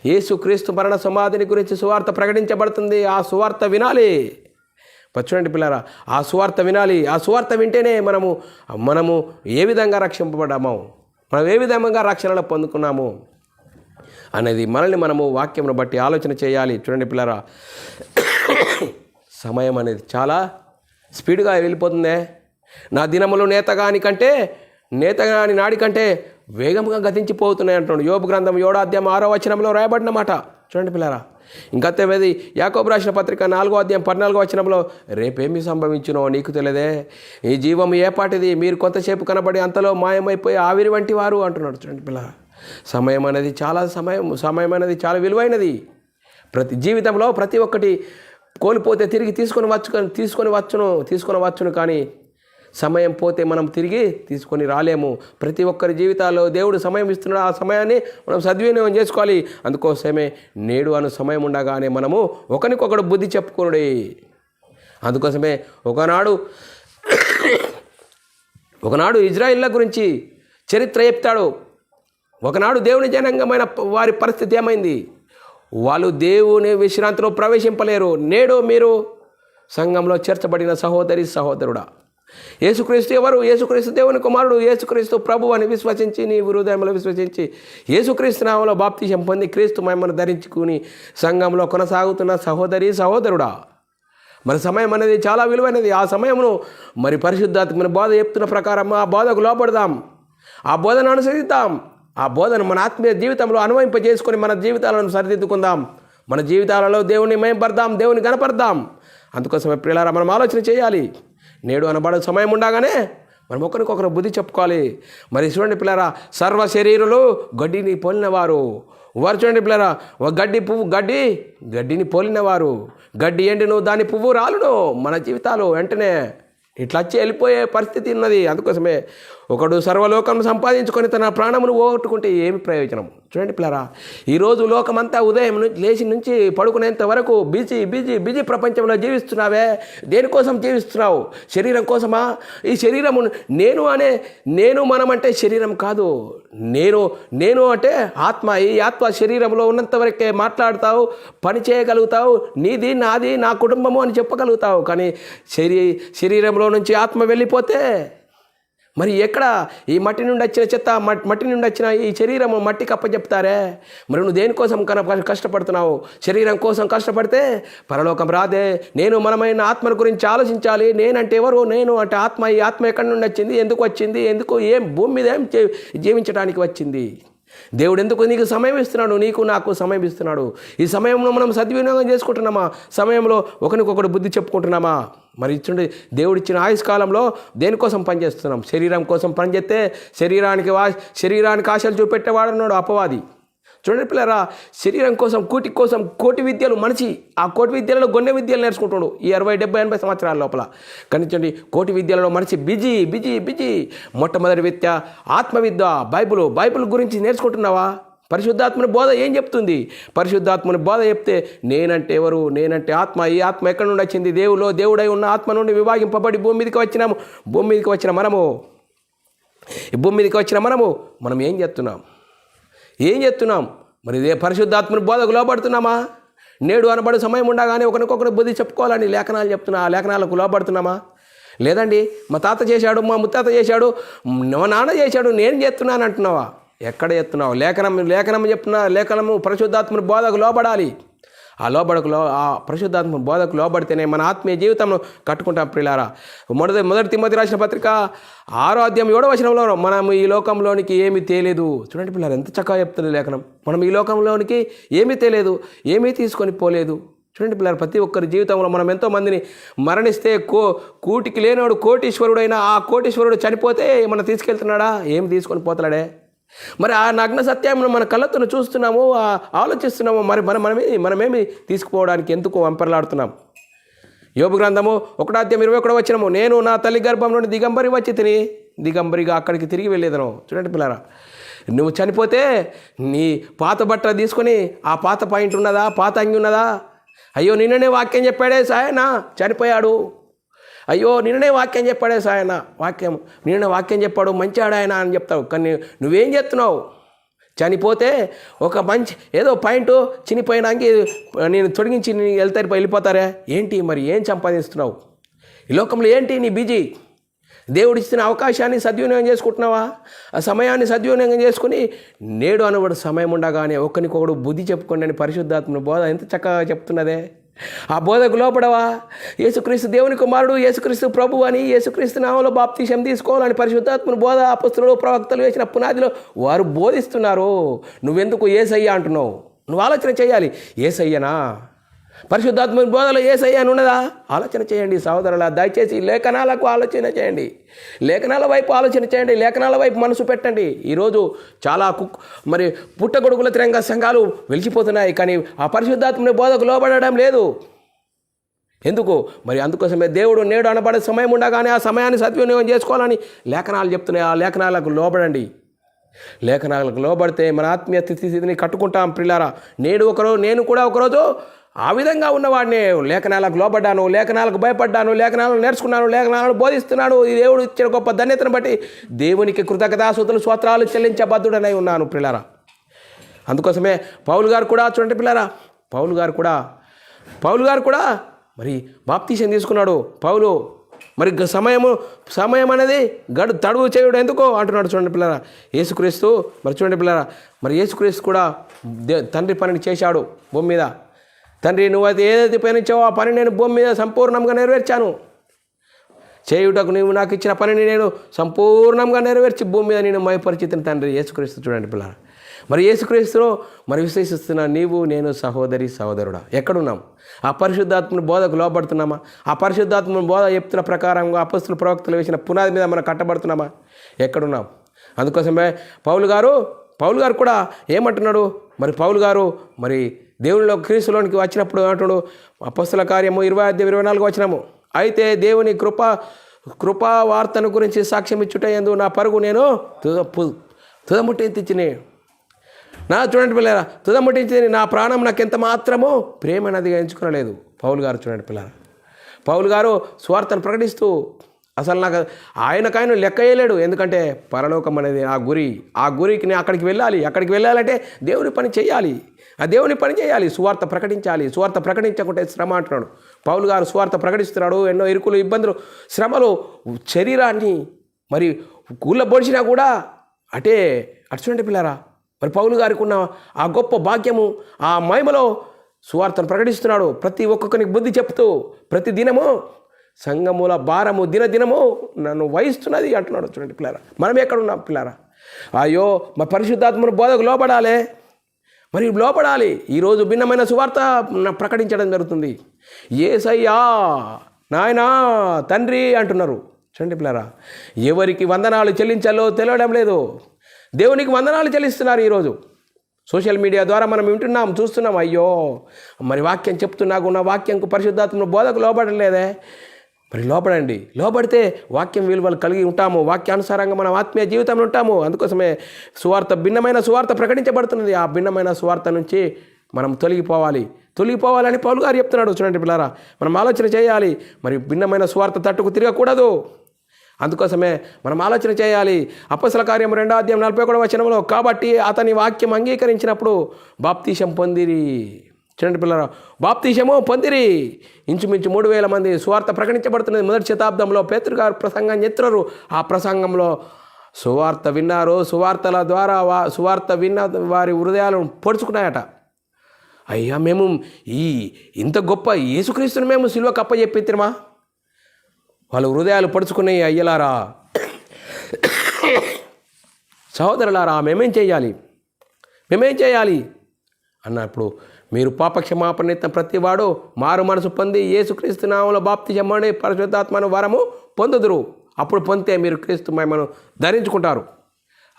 యేసుక్రీస్తు మరణ సమాధిని గురించి సువార్త ప్రకటించబడుతుంది. ఆ సువార్త వినాలి. చూడండి పిల్లారా, ఆ సువార్త వినాలి. ఆ సువార్త వింటేనే మనము ఏ విధంగా రక్షింపబడ్డామో, మనం ఏ విధంగా రక్షణలో పొందుకున్నాము అనేది మనల్ని మనము వాక్యమును బట్టి ఆలోచన చేయాలి. చూడండి పిల్లారా, సమయం అనేది చాలా స్పీడ్గా వెళ్ళిపోతుందే. నా దినములు నేతగాని నాడి కంటే వేగంగా గతించిపోతున్నాయి అంటున్నాడు. యోబు గ్రంథం 7వ అధ్యాయం 6వ వచనంలో రాయబడిన మాట. చూడండి పిల్లారా, ఇంకతేది యాకోబు రాసిన పత్రిక 4వ అధ్యాయం 14వ వచనంలో రేపేమి సంభవించునో నీకు తెలియదే, ఈ జీవం ఏపాటిది, మీరు కొంతసేపు కనబడి అంతలో మాయమైపోయి ఆవిరి వంటి వారు అంటున్నాడు. చూడండి పిల్లారా, సమయం అనేది చాలా విలువైనది. జీవితంలో ప్రతి ఒక్కటి కోల్పోతే తిరిగి తీసుకొని వచ్చును కానీ సమయం పోతే మనం తిరిగి తీసుకొని రాలేము. ప్రతి ఒక్కరి జీవితాల్లో దేవుడు సమయం ఇస్తున్నాడు. ఆ సమయాన్ని మనం సద్వినియోగం చేసుకోవాలి. అందుకోసమే నేడు అను సమయం ఉండగానే మనము ఒకరికొకడు బుద్ధి చెప్పుకోండి. అందుకోసమే ఒకనాడు ఇజ్రాయిల్ల గురించి చరిత్ర చెప్తాడు. ఒకనాడు దేవుని జనాంగమైన వారి పరిస్థితి ఏమైంది? వాళ్ళు దేవుని విశ్రాంతిలో ప్రవేశింపలేరు. నేడు మీరు సంఘంలో చేర్చబడిన సహోదరుడా, యేసుక్రీస్తు ఎవరు? యేసుక్రీస్తు దేవుని కుమారుడు, యేసుక్రీస్తు ప్రభు అని విశ్వసించి నీ హృదయంలో విశ్వసించి యేసుక్రీస్తు నామములో బాప్తిసం పొంది క్రీస్తు మహిమను ధరించుకుని సంఘంలో కొనసాగుతున్న సహోదరుడా, మరి సమయం అనేది చాలా విలువైనది. ఆ సమయమును మరి పరిశుద్ధాత్మని బోధ చెప్తున్న ప్రకారం ఆ బోధకు లోపడదాం, ఆ బోధను అనుసరిద్దాం, ఆ బోధను మన ఆత్మీయ జీవితంలో అన్వయింపజేసుకొని మన జీవితాలను సరిదిద్దుకుందాం. మన జీవితాలలో దేవుని మహిమపడదాం, దేవుని గణపడదాం. అందుకోసమే ప్రియులారా, మనం ఆలోచన చేయాలి. నేడు అనబడే సమయం ఉండగానే మనం ఒకరికొకరు బుద్ధి చెప్పుకోవాలి. మరి చూడండి పిల్లారా, సర్వ శరీరులు గడ్డిని పోలినవారు. చూడండి పిల్లారా, గడ్డిని పోలినవారు. గడ్డి ఎండును, దాని పువ్వు రాలును. మన జీవితాలు వెంటనే ఇట్లా వచ్చి వెళ్ళిపోయే పరిస్థితి ఉన్నది. అందుకోసమే ఒకడు సర్వలోకం సంపాదించుకొని తన ప్రాణమును పోగొట్టుకుంటే ఏమి ప్రయోజనం? చూడండి పిల్లారా, ఈరోజు లోకమంతా ఉదయం లేచి నుంచి పడుకునేంత వరకు బిజీ ప్రపంచంలో జీవిస్తున్నావే. దేనికోసం జీవిస్తున్నావు? శరీరం కోసమా? ఈ శరీరము మనం అంటే శరీరం కాదు. నేను అంటే ఆత్మ. ఈ ఆత్మ శరీరంలో ఉన్నంత వరకే మాట్లాడతావు, పని చేయగలుగుతావు, నీది నాది నా కుటుంబము అని చెప్పగలుగుతావు. కానీ శరీరంలో నుంచి ఆత్మ వెళ్ళిపోతే మరి ఎక్కడ ఈ మట్టి నుండి వచ్చిన చెత్త, మట్టి నుండి వచ్చిన ఈ శరీరం మట్టికి అప్పచెప్తారే? మరి నువ్వు దేనికోసం కష్టపడుతున్నావు? శరీరం కోసం కష్టపడితే పరలోకం రాదే. మనమైన ఆత్మల గురించి ఆలోచించాలి. నేనంటే ఎవరు? నేను అంటే ఆత్మ. ఈ ఆత్మ ఎక్కడి నుండి వచ్చింది? ఎందుకు వచ్చింది? భూమి మీద ఏం జీవించడానికి వచ్చింది? దేవుడు ఎందుకు నీకు సమయం ఇస్తున్నాడు, నీకు నాకు సమయం ఇస్తున్నాడు. ఈ సమయంలో మనం సద్వినియోగం చేసుకుంటున్నామా? సమయంలో ఒకరికొకరు బుద్ధి చెప్పుకుంటున్నామా? మరి ఇచ్చిండి దేవుడు ఇచ్చిన ఆయుష్కాలంలో దేనికోసం పనిచేస్తున్నాం? శరీరం కోసం పనిచేస్తే శరీరానికి ఆశలు చూపెట్టేవాడున్నాడు అపవాది. చూడండి పిల్లరా, శరీరం కోసం కోటి విద్యలు మనిషి ఆ కోటి విద్యలలో గొన్నె విద్యలు నేర్చుకుంటాడు ఈ 60, 70, 80 సంవత్సరాల లోపల. కనిచండి కోటి విద్యలలో మనిషి బిజీ. మొట్టమొదటి విద్య ఆత్మవిద్య. బైబిల్ గురించి నేర్చుకుంటున్నావా? పరిశుద్ధాత్మని బోధ ఏం చెప్తుంది? పరిశుద్ధాత్మని బోధ చెప్తే నేనంటే ఎవరు? నేనంటే ఆత్మ. ఈ ఆత్మ ఎక్కడి నుండి వచ్చింది? దేవుడై ఉన్న ఆత్మ నుండి విభాగింపబడి భూమి మీదకి వచ్చిన మనము మనం ఏం చేస్తున్నాం? మరి ఇదే పరిశుద్ధాత్మని బోధకు లోబడుతున్నామా? నేడు అనబడే సమయం ఉండగానే ఒకరికొకరు బుద్ధి చెప్పుకోవాలని లేఖనాలు చెప్తున్నా. ఆ లేఖనాలకు లోబడుతున్నామా? లేదండి, మా తాత చేశాడు, మా ముత్తాత చేశాడు, మా నాన్న చేశాడు, నేను చేస్తున్నాను అంటున్నావా? ఎక్కడ చేస్తున్నావు? లేఖనము పరిశుద్ధాత్మని బోధకు లోబడాలి. ఆ పరిశుద్ధాత్మ బోధకు లోబడితేనే మన ఆత్మీయ జీవితంలో కట్టుకుంటాం ప్రియులారా. మొదటి తిమోతి రాసిన పత్రిక 6వ అధ్యాయం 7వ వచనంలో మనం ఈ లోకంలోనికి ఏమీ తేలేదు. చూడండి పిల్లలు, ఎంత చక్కగా చెప్తుంది లేఖనం. మనం ఈ లోకంలోనికి ఏమీ తేలేదు, ఏమీ తీసుకొని పోలేదు. చూడండి పిల్లలు, ప్రతి ఒక్కరి జీవితంలో మనం ఎంతోమందిని మరణిస్తే కూటికి లేనివాడు కోటీశ్వరుడైనా ఆ కోటీశ్వరుడు చనిపోతే మనం తీసుకెళ్తున్నాడా? ఏమి తీసుకొని పోతాడే? మరి ఆ నగ్న సత్యాన్ని మన కళ్ళతో చూస్తున్నాము, ఆలోచిస్తున్నాము. మరి మనమేమి తీసుకుపోవడానికి ఎందుకు వంపరలాడుతున్నాం? యోబు గ్రంథము 1వ అధ్యాయం 21వ వచనము, నేను నా తల్లి గర్భం నుండి దిగంబరి వచ్చి దిగంబరిగా అక్కడికి తిరిగి వెళ్ళేదను. చూడండి పిల్లరా, నువ్వు చనిపోతే నీ పాత బట్ట తీసుకొని ఆ పాత పాయింట్ ఉన్నదా, పాత అంగి ఉన్నదా? అయ్యో నిన్ననే వాక్యం చెప్పాడే సాయన చనిపోయాడు, అయ్యో నిన్ననే వాక్యం చెప్పాడే సాయన నిన్ననే వాక్యం చెప్పాడు మంచి ఆడాయన అని చెప్తావు. కానీ నువ్వేం చేస్తున్నావు? చనిపోతే ఒక మంచి ఏదో పాయింట్ చినిపోయినాకి నేను తొడిగించి వెళ్ళిపోతారే ఏంటి? మరి ఏం సంపాదిస్తున్నావు ఈ లోకంలో? ఏంటి నీ బిజీ? దేవుడు ఇచ్చిన అవకాశాన్ని సద్వినియోగం చేసుకుంటున్నావా? ఆ సమయాన్ని సద్వినియోగం చేసుకుని నేడు అనబడు సమయం ఉండగానే ఒకరికొకడు బుద్ధి చెప్పుకోండి అని పరిశుద్ధాత్మ బోధ ఎంత చక్కగా చెప్తున్నదే. ఆ బోధకు లోపడవా? యేసుక్రీస్తు దేవుని కుమారుడు, యేసుక్రీస్తు ప్రభు అని, యేసుక్రీస్తు నామంలో బాప్తిసం తీసుకోవాలని పరిశుద్ధాత్మను బోధ అపొస్తలులు ప్రవక్తలు వేసిన పునాదిలో వారు బోధిస్తున్నారు. నువ్వెందుకు యేసయ్య అంటున్నావు? నువ్వు ఆలోచన చేయాలి. యేసయ్యనా? పరిశుద్ధాత్మ బోధలో యేసయ్య అని ఉన్నదా? ఆలోచన చేయండి సహోదరులా. దయచేసి లేఖనాలకు ఆలోచన చేయండి, లేఖనాల వైపు ఆలోచన చేయండి, లేఖనాల వైపు మనసు పెట్టండి. ఈరోజు చాలా మరి పుట్టగొడుగుల తిరంగ సంఘాలు వెలిచిపోతున్నాయి, కానీ ఆ పరిశుద్ధాత్మని బోధకు లోబడడం లేదు. ఎందుకు? మరి అందుకోసమే దేవుడు నేడు అనబడే సమయం ఉండగానే ఆ సమయాన్ని సద్వినియోగం చేసుకోవాలని లేఖనాలు చెప్తున్నాయి. ఆ లేఖనాలకు లోబడండి. లేఖనాలకు లోబడితే మన ఆత్మీయ స్థితిని కట్టుకుంటాం ప్రియులారా. నేను కూడా ఒకరోజు ఆ విధంగా ఉన్నవాడిని. లేఖనాలకు లోబడ్డాను, లేఖనాలకు భయపడ్డాను, లేఖనాలను నేర్చుకున్నాను, లేఖనాలను బోధిస్తున్నాను. ఈ దేవుడు ఇచ్చిన గొప్ప ధన్యతను బట్టి దేవునికి కృతజ్ఞతాస్తుతులు స్తోత్రాలు చెల్లించబద్ధుడనై ఉన్నాను ప్రియులారా. అందుకోసమే పౌలు గారు కూడా చూడండి పిల్లారా, పౌలు గారు కూడా మరి బాప్తీసం తీసుకున్నాడు. పౌలు మరి సమయం అనేది తడువు చేయుడు ఎందుకో అంటున్నాడు. చూడండి పిల్లరా, యేసుక్రీస్తు మరి చూడండి పిల్లరా, మరి యేసుక్రీస్తు కూడా తండ్రి పనిని చేశాడు భూమి మీద. తండ్రి నువ్వు అయితే ఏదైతే పనిచ్చావో ఆ పని నేను భూమి మీద సంపూర్ణంగా నెరవేర్చాను. చేయుటకు నీవు నాకు ఇచ్చిన పనిని నేను సంపూర్ణంగా నెరవేర్చి భూమి మీద నేను మయపరిచితిని తండ్రి. యేసుక్రీస్తు చూడండి పిల్లరా, మరి యేసుక్రీస్తును మరి విశ్వసిస్తున్నా నీవు నేను సహోదరుడా ఎక్కడున్నాం? ఆ పరిశుద్ధాత్మని బోధకు లోబడుతున్నామా? ఆ పరిశుద్ధాత్మని బోధ చెప్తున్న ప్రకారంగా అపొస్తలులు ప్రవక్తలు వేసిన పునాది మీద మనం కట్టబడుతున్నామా? ఎక్కడున్నాం? అందుకోసమే పౌలు గారు కూడా ఏమంటున్నాడు? మరి పౌలు గారు మరి దేవునిలో క్రీస్తులోనికి వచ్చినప్పుడు ఏమంటాడు? అపొస్తల కార్యము 20-24 వచనము, అయితే దేవుని కృపా వార్తను గురించి సాక్ష్యం ఇచ్చుట యందు నా పరుగు నేను తుదముట్టించినే. చూడండి పిల్లరా, తుదముట్టించి నా ప్రాణం నాకు ఎంత మాత్రమో ప్రేమనదిగా ఎంచుకోలేదు. పౌలు గారు చూడండి పిల్లరా, పౌలు గారు స్వార్థను ప్రకటిస్తూ అసలు నాకు ఆయనకాయన లెక్క వేయలేడు. ఎందుకంటే పరలోకం అనేది ఆ గురికి నేను అక్కడికి వెళ్ళాలంటే దేవుని పని చేయాలి, ఆ దేవుని పని చేయాలి, సువార్త ప్రకటించాలి. సువార్త ప్రకటించకుంటే శ్రమ అంటున్నాడు. పౌలు గారు సువార్త ప్రకటిస్తున్నాడు. ఎన్నో ఇరుకులు, ఇబ్బందులు, శ్రమలు, శరీరాన్ని మరి కూళ్ళ పొడిచినా కూడా అటు చూడండి పిల్లరా, మరి పౌలు గారికి ఉన్న ఆ గొప్ప భాగ్యము, ఆ మహిమలో సువార్తను ప్రకటిస్తున్నాడు. ప్రతి ఒక్కొక్కరికి బుద్ధి చెప్తూ ప్రతి దినము సంఘముల భారము దినదినము నన్ను వహిస్తున్నది అంటున్నాడు. చూడండి పిల్లారా, మనం ఎక్కడున్నాం పిల్లారా? అయ్యో మా పరిశుద్ధాత్మను బోధకు లోపడాలి, మరి లోపడాలి. ఈరోజు భిన్నమైన సువార్త ప్రకటించడం జరుగుతుంది. యేసయ్యా నాయనా తండ్రి అంటున్నారు. చూడండి పిల్లరా, ఎవరికి వందనాలు చెల్లించాలో తెలియడం లేదు. దేవునికి వందనాలు చెల్లిస్తున్నారు. ఈరోజు సోషల్ మీడియా ద్వారా మనం వింటున్నాం, చూస్తున్నాం. అయ్యో మరి వాక్యం చెప్తున్నాకు ఉన్న వాక్యంకు పరిశుద్ధాత్మను బోధకు లోపడలేదే. మరి లోపడండి. లోపడితే వాక్యం విలువలు కలిగి ఉంటాము, వాక్యానుసారంగా మనం ఆత్మీయ జీవితంలో ఉంటాము. అందుకోసమే భిన్నమైన సువార్త ప్రకటించబడుతున్నది. ఆ భిన్నమైన సువార్త నుంచి మనం తొలగిపోవాలని పౌలు గారు చెప్తున్నాడు. చూడండి పిల్లారా, మనం ఆలోచన చేయాలి. మరి భిన్నమైన సువార్త తట్టుకు తిరగకూడదు. అందుకోసమే మనం ఆలోచన చేయాలి. అపొస్తలుల కార్యం 2:41 కాబట్టి అతని వాక్యం అంగీకరించినప్పుడు బాప్తీసం పొందిరి. చూడండి పిల్లరా, బాప్తీసము పొందిరి. ఇంచుమించు 3,000 మంది సువార్త ప్రకటించబడుతున్నది. మొదటి శతాబ్దంలో పేతురు గారు ప్రసంగం చేస్తున్నారు. ఆ ప్రసంగంలో సువార్త విన్నారు. సువార్తల ద్వారా సువార్త విన్న వారి హృదయాలను పొడుచుకున్నాయట. అయ్యా మేము ఇంత గొప్ప యేసుక్రీస్తుని మేము సిలువకు అప్పచెప్పితిమా? వాళ్ళు హృదయాలు పొడుచుకున్నాయి. అయ్యలారా, సహోదరులారా, మేమేం చేయాలి అన్నప్పుడు, మీరు పాపక్షమాపణ నిమిత్తం ప్రతివాడు మారు మనసు పొంది యేసుక్రీస్తు నామములో బాప్తిసం పొంది పరిశుద్ధాత్మను వరము పొందుదురు. అప్పుడు పొందితే మీరు క్రీస్తు మహిమను ధరించుకుంటారు.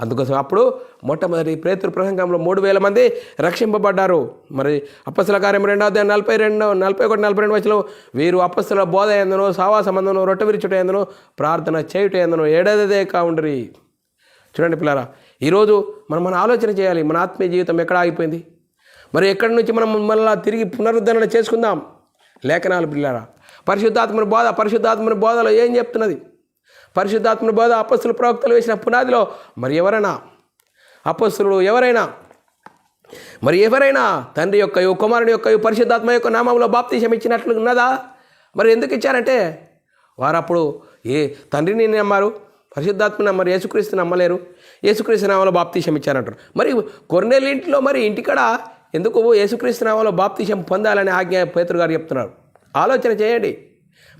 అందుకోసం అప్పుడు మొట్టమొదటి పేతురు ప్రసంగంలో 3,000 మంది రక్షింపబడ్డారు. మరి అపొస్తలుల కార్యం 2:41-42 వీరు అపొస్తలుల బోధ ఎందును, సహవాసమందును, రొట్టె విరుచుట ఎందును, ప్రార్థన చేయుట ఎందును ఏడదే కావుండ్రి. చూడండి పిల్లారా, ఈరోజు మనం ఆలోచన చేయాలి. మన ఆత్మీయ జీవితం ఎక్కడ ఆగిపోయింది? మరి ఎక్కడి నుంచి మనం మళ్ళీ తిరిగి పునరుద్ధరణ చేసుకుందాం. లేఖనాలు పిల్లారా, పరిశుద్ధాత్మని బోధలో ఏం చెప్తున్నది? పరిశుద్ధాత్మని బోధ అపొస్తలుల ప్రవక్తలు వేసిన పునాదిలో మరి ఎవరైనా తండ్రి యొక్క కుమారుని యొక్క పరిశుద్ధాత్మ యొక్క నామంలో బాప్తిసం ఇచ్చినట్లు ఉన్నదా? మరి ఎందుకు ఇచ్చారంటే వారు అప్పుడు తండ్రిని నమ్మారు, పరిశుద్ధాత్మ నమ్మరు, యేసుక్రీస్తు నమ్మలేరు. యేసుక్రీస్తు నామంలో బాప్తిసం ఇచ్చారంటారు. మరి కొర్నేలి ఇంట్లో మరి ఇంటికాడ ఎందుకు యేసుక్రీస్తు నామంలో బాప్తిసం పొందాలని ఆజ్ఞ పేతురు గారు చెప్తున్నారు. ఆలోచన చేయండి,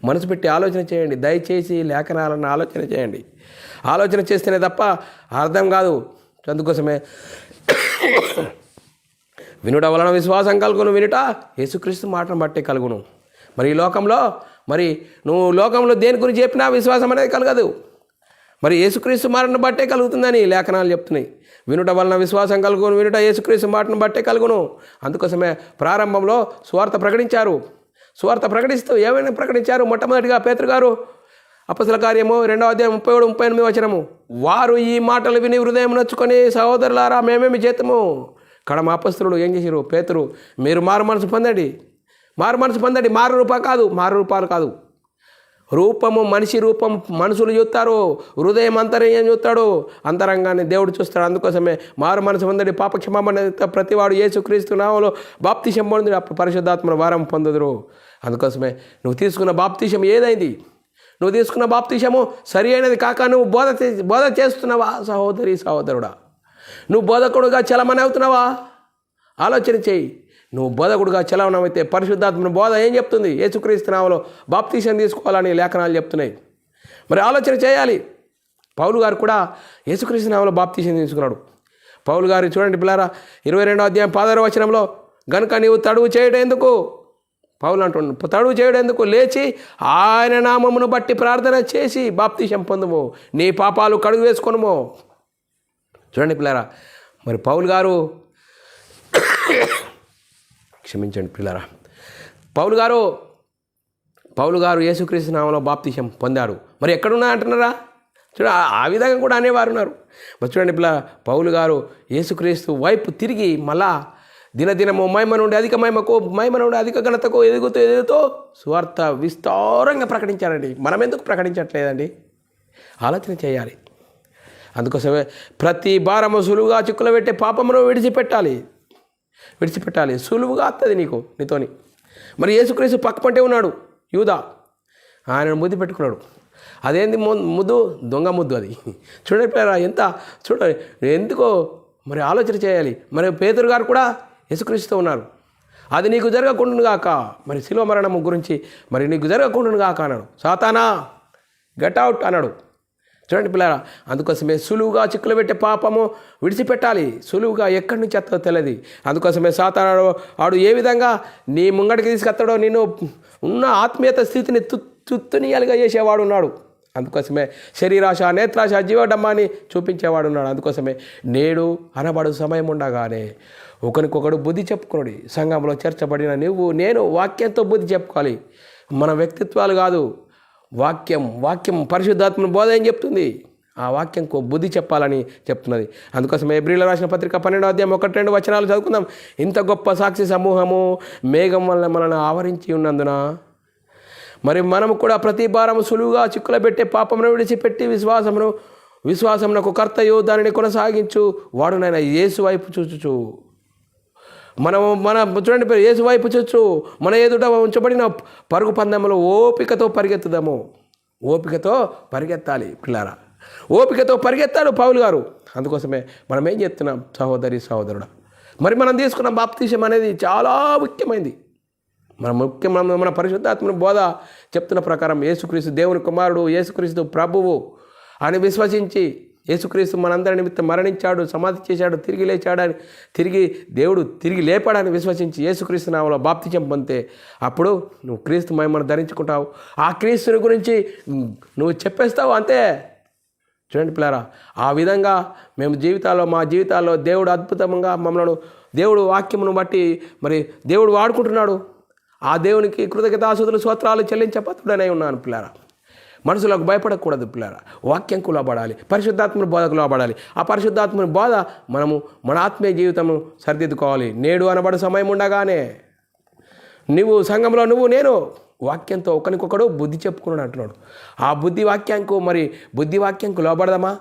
మనసు పెట్టి ఆలోచన చేయండి. దయచేసి లేఖనాలను ఆలోచన చేయండి. ఆలోచన చేస్తేనే తప్ప అర్థం కాదు. అందుకోసమే వినుట వలన విశ్వాసం కలుగును, వినుట యేసుక్రీస్తు మాటను బట్టే కలుగును. మరి ఈ లోకంలో నువ్వు లోకంలో దేని గురించి చెప్పినా విశ్వాసం అనేది కలగదు. మరి యేసుక్రీస్తు మాటను బట్టే కలుగుతుందని లేఖనాలు చెప్తున్నాయి. వినుట వలన విశ్వాసం కలుగును, వినుట యేసుక్రీస్తు మాటను బట్టే కలుగును. అందుకోసమే ప్రారంభంలో సువార్త ప్రకటించారు. సువార్త ప్రకటిస్తూ ఏమైనా ప్రకటించారు? మొట్టమొదటిగా పేతురు గారు అపొస్తలుల కార్యము 2:37-38 వారు ఈ మాటలు విని హృదయం నొచ్చుకొని, సహోదరులారా మేమేమి చేతము? కడమ అపొస్తలుడు ఏం చేశారు? పేతురు, మీరు మారు మనసు పొందండి. మారు రూపాలు కాదు. రూపము మనిషి రూపం మనుషులు చూస్తారు, హృదయం అంతరంగం చూస్తాడు, అంతరంగాన్ని దేవుడు చూస్తాడు. అందుకోసమే మారు మనసు పొందండి, పాపక్షమాపణ ప్రతివాడు యేసుక్రీస్తు నామములో బాప్తిసం పొంది అప్పుడు పరిశుద్ధాత్మను వరం పొందుదురు. అందుకోసమే నువ్వు తీసుకున్న బాప్తిసం ఏదైంది? నువ్వు తీసుకున్న బాప్తిసము సరి అయినది కాక నువ్వు బోధ చేస్తున్నావా? సహోదరుడా, నువ్వు బోధకుడుగా చలమని అవుతున్నావా? ఆలోచన చేయి. నువ్వు బోధకుడుగా చలవనమైతే పరిశుద్ధాత్మను బోధ ఏం చెప్తుంది? యేసుక్రీస్తు నామములో బాప్తిసం తీసుకోవాలని లేఖనాలు చెప్తున్నాయి. మరి ఆలోచన చేయాలి. పౌలు గారు కూడా యేసుక్రీస్తు నామములో బాప్తిసం తీసుకున్నాడు. పౌలు గారు చూడండి పిల్లారా, 22:16 గనుక నీవు తడువు చేయడం ఎందుకు? పౌలు అంటున్నాడు, తడువు చేయడం ఎందుకు? లేచి ఆయన నామమును బట్టి ప్రార్థన చేసి బాప్తిసం పొందుము, నీ పాపాలు కడుగు వేసుకొనుము. చూడండి పిల్లారా, మరి పౌలు గారు యేసుక్రీస్తు నామములో బాప్తిసం పొందాడు. మరి ఎక్కడున్నా అంటున్నారా? చూడ ఆ విధంగా కూడా అనేవారు ఉన్నారు. మరి చూడండి పిల్లారా, పౌలు గారు యేసుక్రీస్తు వైపు తిరిగి మళ్ళా దినదినము మహిమ నుండి అధిక మహిమకు, మహిమ నుండి అధిక ఘనతకు ఎదుగుతూ సువార్త విస్తారంగా ప్రకటించారండి. మనం ఎందుకు ప్రకటించట్లేదండి? ఆలోచన చేయాలి. అందుకోసమే ప్రతి భారము సులువుగా చిక్కులు పెట్టే పాపమును విడిచిపెట్టాలి. సులువుగా వస్తుంది నీతోని. మరి యేసుక్రీస్తు పక్కపంటే ఉన్నాడు యూదా, ఆయనను ముద్దు పెట్టుకున్నాడు. అదేంది ముద్దు? దొంగ ముద్దు అది. చూడండి చూడండి ఎందుకో మరి ఆలోచన చేయాలి. మరి పేతురు గారు కూడా యేసుక్రీస్తుతో ఉన్నారు. అది నీకు జరగకుండును గాక, మరి శిలువ మరణము గురించి మరి నీకు జరగకుండును గాక అన్నాడు. సాతానా గెట్ అవుట్ అన్నాడు. చూడండి పిల్లరా, అందుకోసమే సులువుగా చిక్కులు పెట్టే పాపము విడిచిపెట్టాలి. సులువుగా ఎక్కడి నుంచి వస్తుందో తెలియదు. అందుకోసమే సాతాను ఆడు ఏ విధంగా నీ ముంగడికి తీసుకొస్తాడో నిన్ను ఉన్న ఆత్మీయత స్థితిని తుత్తునియాలుగా చేసేవాడు ఉన్నాడు. అందుకోసమే శరీరాశ, నేత్రాశ, జీవడమ్మాన్ని చూపించేవాడు ఉన్నాడు. అందుకోసమే నేడు అనబడు సమయం ఉండగానే ఒకరికొకడు బుద్ధి చెప్పుకున్నాడు. సంఘంలో చేర్చబడిన నేను వాక్యంతో బుద్ధి చెప్పుకోవాలి. మన వ్యక్తిత్వాలు కాదు, వాక్యం పరిశుద్ధాత్మను బోధ ఏం చెప్తుంది, ఆ వాక్యంకు బుద్ధి చెప్పాలని చెప్తున్నది. అందుకోసం ఎబ్రీల రాసిన పత్రిక 12వ అధ్యాయం 1-2 వచనాలు చదువుకుందాం. ఇంత గొప్ప సాక్షి సమూహము మేఘం వల్ల మనల్ని ఆవరించి ఉన్నందున మరి మనము కూడా ప్రతి భారము సులువుగా చిక్కుల పెట్టే పాపమును విడిచిపెట్టి విశ్వాసమునకు కర్తయు దానిని కొనసాగించు వాడునైనా యేసు వైపు చూచుచు మన చూడండి, యేసు వైపు చూచు మన ఎదుట ఉంచబడిన పరుగు పందెంలో ఓపికతో పరిగెత్తుదాము. ఓపికతో పరిగెత్తాలి పిల్లారా, ఓపికతో పరిగెత్తాడు పౌలు గారు. అందుకోసమే మనం ఏం చెప్తున్నాం సహోదరి సహోదరుడా, మరి మనం తీసుకున్న బాప్తిసం అనేది చాలా ముఖ్యమైనది. మన పరిశుద్ధాత్మని బోధ చెప్తున్న ప్రకారం యేసుక్రీస్తు దేవుని కుమారుడు, యేసుక్రీస్తు ప్రభువు అని విశ్వసించి యేసుక్రీస్తు మనందరి నిమిత్తం మరణించాడు, సమాధి చేశాడు, తిరిగి లేచాడని, దేవుడు తిరిగి లేపాడని విశ్వసించి యేసుక్రీస్తు నామములో బాప్తిసం పొందితే అప్పుడు నువ్వు క్రీస్తు మహిమను ధరించుకుంటావు. ఆ క్రీస్తుని గురించి నువ్వు చెప్పేస్తావు అంతే. చూడండి పిల్లారా, ఆ విధంగా మా జీవితాల్లో దేవుడు అద్భుతంగా మమ్మల్ని దేవుడు వాక్యమును బట్టి మరి దేవుడు వాడుకుంటున్నాడు. ఆ దేవునికి కృతజ్ఞతాస్తుతులు స్తోత్రాలు చెల్లించపత్రుడనే ఉన్నాను పిల్లారా. మనుషులకు భయపడకూడదు పిల్లారా, వాక్యంకు లోబడాలి, పరిశుద్ధాత్మని బోధకు లోబడాలి. ఆ పరిశుద్ధాత్మని బోధ మన ఆత్మీయ జీవితము సరిదిద్దుకోవాలి. నేడు అనబడు సమయం ఉండగానే సంఘంలో నేను వాక్యంతో ఒకరికొకడు బుద్ధి చెప్పుకున్నాడు అంటున్నాడు. ఆ బుద్ధి వాక్యంకు లోబడదామా?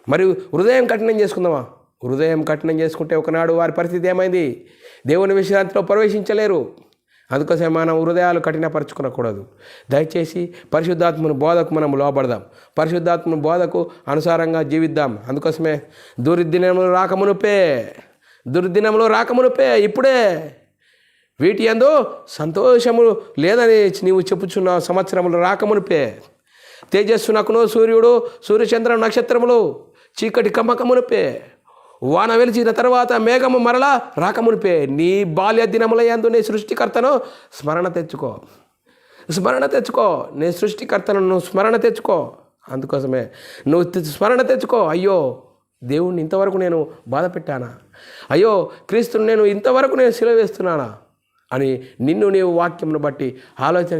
మరి హృదయం కఠినం చేసుకుందామా? హృదయం కఠినం చేసుకుంటే ఒకనాడు వారి పరిస్థితి ఏమైంది? దేవుని విశ్రాంతిలో ప్రవేశించలేరు. అందుకోసం మనం హృదయాలు కఠినపరచుకోకూడదు. దయచేసి పరిశుద్ధాత్మని బోధకు మనం లోబడదాం, పరిశుద్ధాత్మని బోధకు అనుసారంగా జీవిద్దాం. అందుకోసమే దుర్దినములు రాకమునుపే ఇప్పుడే వీటి యందు సంతోషము లేదని నీవు చెప్పుచున్న సంవత్సరములు రాకమునుపే తేజస్సునకును సూర్యచంద్ర నక్షత్రములు చీకటి కమ్మకమునుపే వాన వెలిచిన తర్వాత మేఘము మరలా రాకమునిపే నీ బాల్య దినములయందు నీ సృష్టికర్తను స్మరణ తెచ్చుకో. నీ సృష్టికర్తను స్మరణ తెచ్చుకో. అందుకోసమే నువ్వు స్మరణ తెచ్చుకో. అయ్యో, దేవుణ్ణి ఇంతవరకు నేను బాధ పెట్టానా? అయ్యో, క్రీస్తుని నేను ఇంతవరకు సిలువ వేస్తున్నానా అని నీవు వాక్యమును బట్టి ఆలోచన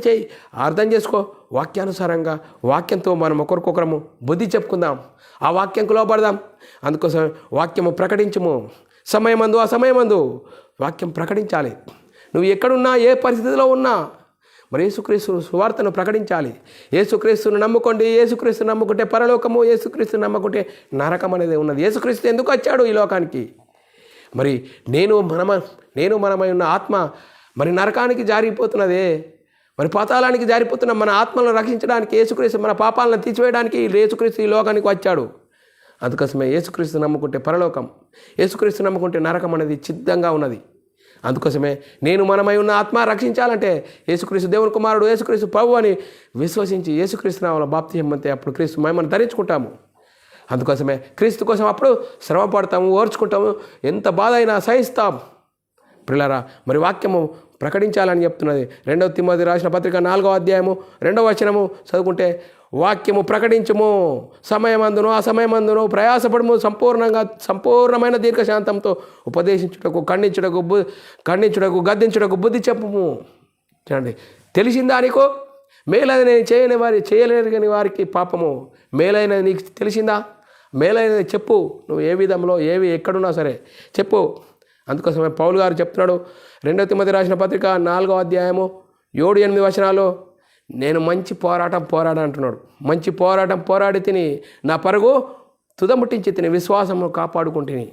చేయి, అర్థం చేసుకో. వాక్యానుసారంగా వాక్యంతో మనం ఒకరికొకరము బుద్ధి చెప్పుకుందాం, ఆ వాక్యంకు లోబడదాం. అందుకోసం వాక్యము ప్రకటించము. సమయమందు అసమయమందు వాక్యం ప్రకటించాలి. నువ్వు ఎక్కడున్నా, ఏ పరిస్థితిలో ఉన్నా మరి యేసుక్రీస్తు సువార్తను ప్రకటించాలి. యేసుక్రీస్తును నమ్ముకోండి. యేసుక్రీస్తును నమ్ముకుంటే పరలోకము, యేసుక్రీస్తును నమ్ముకుంటే నరకం అనేది ఉన్నది. యేసుక్రీస్తు ఎందుకు వచ్చాడు ఈ లోకానికి? మరి మనమై ఉన్న ఆత్మ మరి నరకానికి జారిపోతున్నదే, మరి పాతాళానికి జారిపోతున్న మన ఆత్మలను రక్షించడానికి యేసుక్రీస్తు మన పాపాలను తీసివేయడానికి యేసుక్రీస్తు ఈ లోకానికి వచ్చాడు. అందుకోసమే యేసుక్రీస్తు నమ్ముకుంటే పరలోకం, యేసుక్రీస్తు నమ్ముకుంటే నరకం అనేది సిద్ధంగా ఉన్నది. అందుకోసమే మనమై ఉన్న ఆత్మ రక్షించాలంటే యేసుక్రీస్తు దేవుని కుమారుడు, యేసుక్రీస్తు ప్రభు అని విశ్వసించి యేసుక్రీస్తు నామములో బాప్తిసం పొందితే అప్పుడు క్రీస్తు మహిమను ధరించుకుంటాము. అందుకోసమే క్రీస్తు కోసం అప్పుడు శ్రమ పడతాము, ఓర్చుకుంటాము, ఎంత బాధ అయినా సహిస్తాం. పిల్లరా, మరి వాక్యము ప్రకటించాలని చెప్తున్నది. 2వ తిమోతి రాసిన పత్రిక 4వ అధ్యాయము 2వ వచనము చదువుకుంటే, వాక్యము ప్రకటించము, సమయమందును అసమయమందును ప్రయాసపడము, సంపూర్ణమైన దీర్ఘశాంతంతో ఉపదేశించుటకు, ఖండించుటకు, గద్దించుటకు బుద్ధి చెప్పము. చూడండి, తెలిసిందా నీకు? మేలైన నేను చేయలేని వారికి పాపము, మేలైనది నీకు తెలిసిందా? మేలైనది చెప్పు. నువ్వు ఏ విధంలో ఎక్కడున్నా సరే చెప్పు. అందుకోసమే పౌలు గారు చెప్తున్నాడు 2వ తిమోతి రాసిన పత్రిక 4వ అధ్యాయము 7-8 వచనాల్లో, నేను మంచి పోరాటం అంటున్నాడు. మంచి పోరాటం పోరాడి తిని నా పరుగు తుదముట్టించి తిని విశ్వాసమును కాపాడుకుంటుని.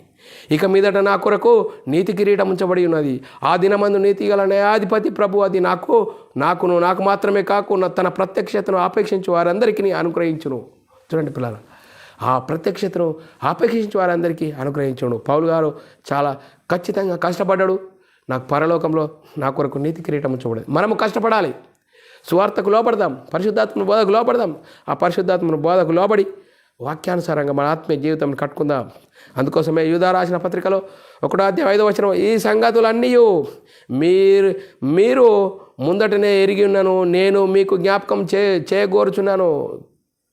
ఇక మీదట నా కొరకు నీతి కిరీటం ఉంచబడి ఉన్నది. ఆ దినమందు నీతి గల న్యాయాధిపతి ప్రభు అది నాకు మాత్రమే కాకుండా తన ప్రత్యక్షతను ఆపేక్షించి వారందరికీ అనుగ్రహించును. చూడండి పిల్లల, ఆ ప్రత్యక్షతను ఆపేక్షించి వారందరికీ అనుగ్రహించును. పౌలు గారు చాలా ఖచ్చితంగా కష్టపడ్డాడు. నాకు పరలోకంలో నా కొరకు నీతి కిరీటం ఉంచబడేది. మనము కష్టపడాలి. సువార్తకు లోపడదాం, పరిశుద్ధాత్మను బోధకు లోపడదాం. ఆ పరిశుద్ధాత్మను బోధకు లోబడి వాక్యానుసారంగా మన ఆత్మీయ జీవితం కట్టుకుందాం. అందుకోసమే యూదా రాసిన పత్రికలో 1:5 ఈ సంగతులన్నీ మీరు ముందటనే ఎరిగి ఉన్నాను, నేను మీకు జ్ఞాపకం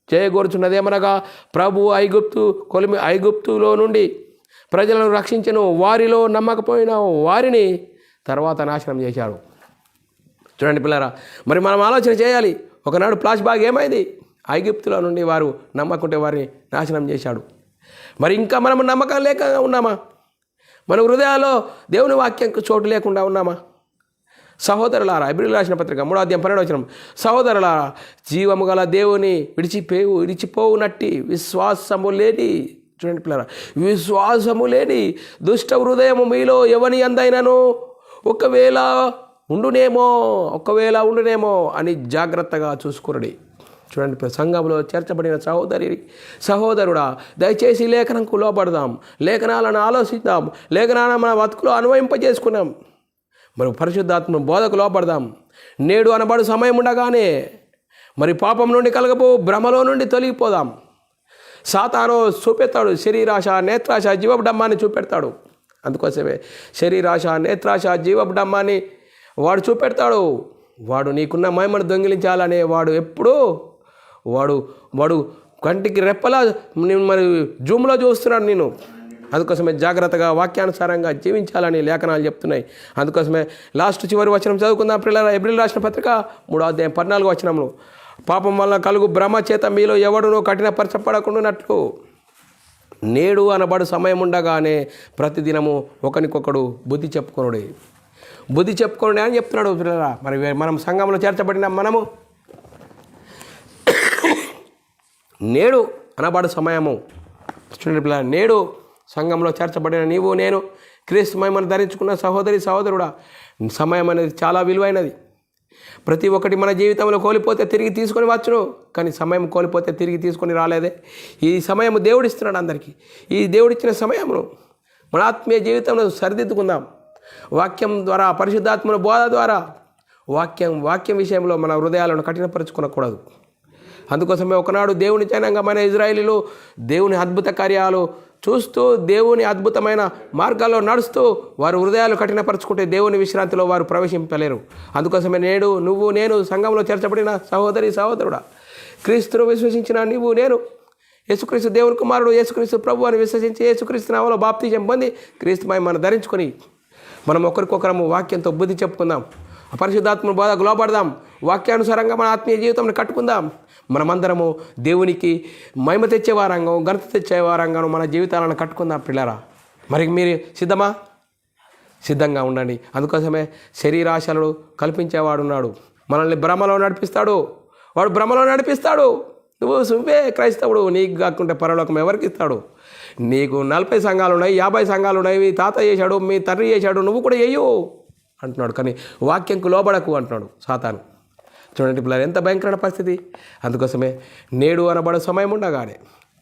చేయగోరుచున్నదేమనగా ప్రభు ఐగుప్తులో నుండి ప్రజలను రక్షించెను, వారిలో నమ్మకపోయిన వారిని తర్వాత నాశనం చేశాడు. చూడండి పిల్లరా, మరి మనం ఆలోచన చేయాలి. ఒకనాడు ఫ్లాష్ బ్యాక్ ఏమైంది? ఐగుప్తులో నుండి వారు నమ్మకుంటే వారిని నాశనం చేశాడు. మరి ఇంకా మనం నమ్మకం లేక ఉన్నామా? మన హృదయాల్లో దేవుని వాక్యంకు చోటు లేకుండా ఉన్నామా? సహోదరులారా, హెబ్రీయులకు రాసిన పత్రిక 3:12 సహోదరులారా, జీవము గల దేవుని విడిచిపోవునట్టి విశ్వాసము లేని, చూడండి పిల్లరా, విశ్వాసము లేని దుష్ట హృదయము మీలో ఎవని అందైనను ఒకవేళ ఉండునేమో అని జాగ్రత్తగా చూసుకురండి. చూడండి, సంఘంలో చేర్చబడిన సహోదరుడా, దయచేసి లేఖనంకు లోపడదాం, లేఖనాలను ఆలోచిద్దాం, లేఖనాలను మన బతుకులో అన్వయింపజేసుకున్నాం. మరి పరిశుద్ధాత్మ బోధకు లోపడదాం. నేడు అనబడు సమయం ఉండగానే మరి పాపం నుండి కలగబో భ్రమలో నుండి తొలగిపోదాం. సాతాను చూపెడతాడు, శరీరాశ, నేత్రాశ, జీవపు చూపెడతాడు. అందుకోసమే శరీరాశ, నేత్రాశ, జీవపు డమ్మాన్ని వాడు చూపెడతాడు. వాడు నీకున్న మహిమను దొంగిలించాలనే వాడు ఎప్పుడూ వాడు కంటికి రెప్పలా మరి జూమ్లో చూస్తున్నాడు నేను. అందుకోసమే జాగ్రత్తగా వాక్యానుసారంగా జీవించాలని లేఖనాలు చెప్తున్నాయి. అందుకోసమే చివరి వచనం చదువుకుందాం పిల్లల. హెబ్రీయులకు రాసిన పత్రిక 3:14 పాపం వల్ల కలుగు భ్రమ చేత మీలో ఎవడునూ కఠినపరచబడకుండానట్లు నేడు అనబడు సమయం ఉండగానే ప్రతిదినము ఒకరికొకడు బుద్ధి చెప్పుకొనుడి అని చెప్తున్నాడు పిల్లరా. మరి మనం సంఘంలో చేర్చబడిన మనము నేడు అనబడు సమయము, చూడండి పిల్లల, నేడు సంఘంలో చేర్చబడిన నీవు నేను క్రీస్తు మహిమను ధరించుకున్న సహోదరుడా, సమయం అనేది చాలా విలువైనది. ప్రతి ఒక్కటి మన జీవితంలో కోల్పోతే తిరిగి తీసుకొని వచ్చును, కానీ సమయం కోల్పోతే తిరిగి తీసుకొని రాలేదే. ఈ సమయం దేవుడిస్తున్నాడు అందరికీ. ఈ దేవుడిచ్చిన సమయమును మన ఆత్మీయ జీవితంలో సరిదిద్దుకుందాం. వాక్యం ద్వారా, పరిశుద్ధాత్మల బోధ ద్వారా వాక్యం విషయంలో మన హృదయాలను కఠినపరుచుకోకూడదు. అందుకోసమే ఒకనాడు దేవుని జనంగా మన ఇజ్రాయేలీలు దేవుని అద్భుత కార్యాలు చూస్తూ, దేవుని అద్భుతమైన మార్గాల్లో నడుస్తూ వారు హృదయాలు కఠినపరుచుకుంటే దేవుని విశ్రాంతిలో వారు ప్రవేశింపలేరు. అందుకోసమే నేడు నేను సంఘంలో చేర్చబడిన సహోదరుడా, క్రీస్తును విశ్వసించిన నీవు నేను యేసుక్రీస్తు దేవుని కుమారుడు, యేసుక్రీస్తు ప్రభు అని విశ్వసించి యేసుక్రీస్తు నామములో బాప్తిజం పొంది క్రీస్తు మహిమను ధరించుకొని మనం ఒకరికొకరము వాక్యంతో బుద్ధి చెప్పుకుందాం. పరిశుద్ధాత్మ బోధకు లోపడదాం. వాక్యానుసారంగా మన ఆత్మీయ జీవితంలో కట్టుకుందాం. మనమందరము దేవునికి మహిమ తెచ్చేవారంగా, ఘనత తెచ్చేవారంగాను మన జీవితాలను కట్టుకుందాం పిల్లరా. మరి మీరు సిద్ధంగా ఉండండి. అందుకోసమే శరీరాశలను కల్పించేవాడున్నాడు, మనల్ని భ్రమలో నడిపిస్తాడు. వాడు భ్రమలో నడిపిస్తాడు. నువ్వే క్రైస్తవుడు, నీకు కాకుంటే పరలోకం ఎవరికి ఇస్తాడు? నీకు 40 సంఘాలు ఉన్నాయి, 50 సంఘాలు ఉన్నాయి, మీ తాత చేశాడు, మీ తండ్రి చేశాడు, నువ్వు కూడా చెయ్యు అంటున్నాడు. కానీ వాక్యంకు లోబడకు అంటున్నాడు సాతాను. చూడండి పిల్లలు, ఎంత భయంకరమైన పరిస్థితి. అందుకోసమే నేడు అనబడే సమయం ఉండగానే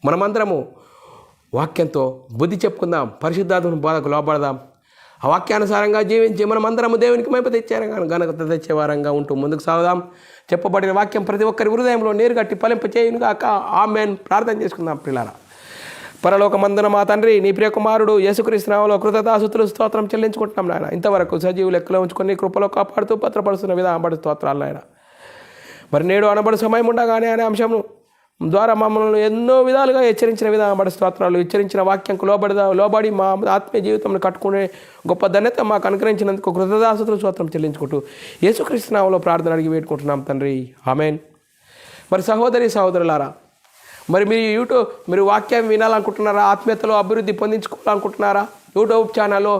మనమందరము వాక్యంతో బుద్ధి చెప్పుకుందాం, పరిశుద్ధాత్మను బోధకు లోబడదాం. ఆ వాక్యానుసారంగా జీవించి మనమందరము దేవునికి మహిమ ఘనత తెచ్చేవారంగా ఉంటూ ముందుకు సాగుదాం. చెప్పబడిన వాక్యం ప్రతి ఒక్కరి హృదయంలో నీరుగట్టి ఫలింపచేయునుగాక. ఆమేన్. ప్రార్థన చేసుకుందాం పిల్లరా. పరలోకమందున మా తండ్రి, నీ ప్రియ కుమారుడు యేసుక్రీస్తు నామములో కృతజ్ఞతాస్తుతులు స్తోత్రం చెల్లించుకుంటున్నాం నాయన. ఇంతవరకు సజీవు లెక్కలో ఉంచుకొని కృపలో కాపాడుతూ భద్రపరుస్తున్న విధానపడి స్తోత్రాలు నాయన. మరి నేడు అనబడి సమయం ఉండగానే అనే అంశం ద్వారా మమ్మల్ని ఎన్నో విధాలుగా హెచ్చరించిన విధానపడి స్తోత్రాలు. హెచ్చరించిన వాక్యంకు లోబడి మా ఆత్మీయ జీవితంలో కట్టుకునే గొప్ప ధన్యత మాకు అనుగ్రహించినందుకు కృతజ్ఞతాస్తుతులు స్తోత్రం చెల్లించుకుంటూ యేసుక్రీస్తు నామములో ప్రార్థన అడిగి వేడుకుంటున్నాం తండ్రి. ఆమేన్. మరి సహోదరులారా, మరి మీరు వాక్యం వినాలనుకుంటున్నారా? ఆత్మీయతలో అభివృద్ధి పొందించుకోవాలనుకుంటున్నారా? యూట్యూబ్ ఛానల్లో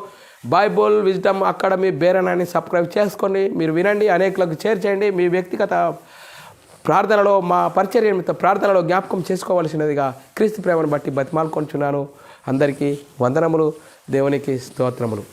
బైబుల్ విజ్డమ్ అకాడమీ బేరనాన్ని సబ్స్క్రైబ్ చేసుకోండి. మీరు వినండి, అనేకులకు షేర్ చేయండి. మీ వ్యక్తిగత ప్రార్థనలో, మా పరిచర్య నిమిత్త ప్రార్థనలో జ్ఞాపకం చేసుకోవాల్సినదిగా క్రీస్తు ప్రేమను బట్టి బతిమాలుకొంటున్నాను. అందరికీ వందనములు, దేవునికి స్తోత్రములు.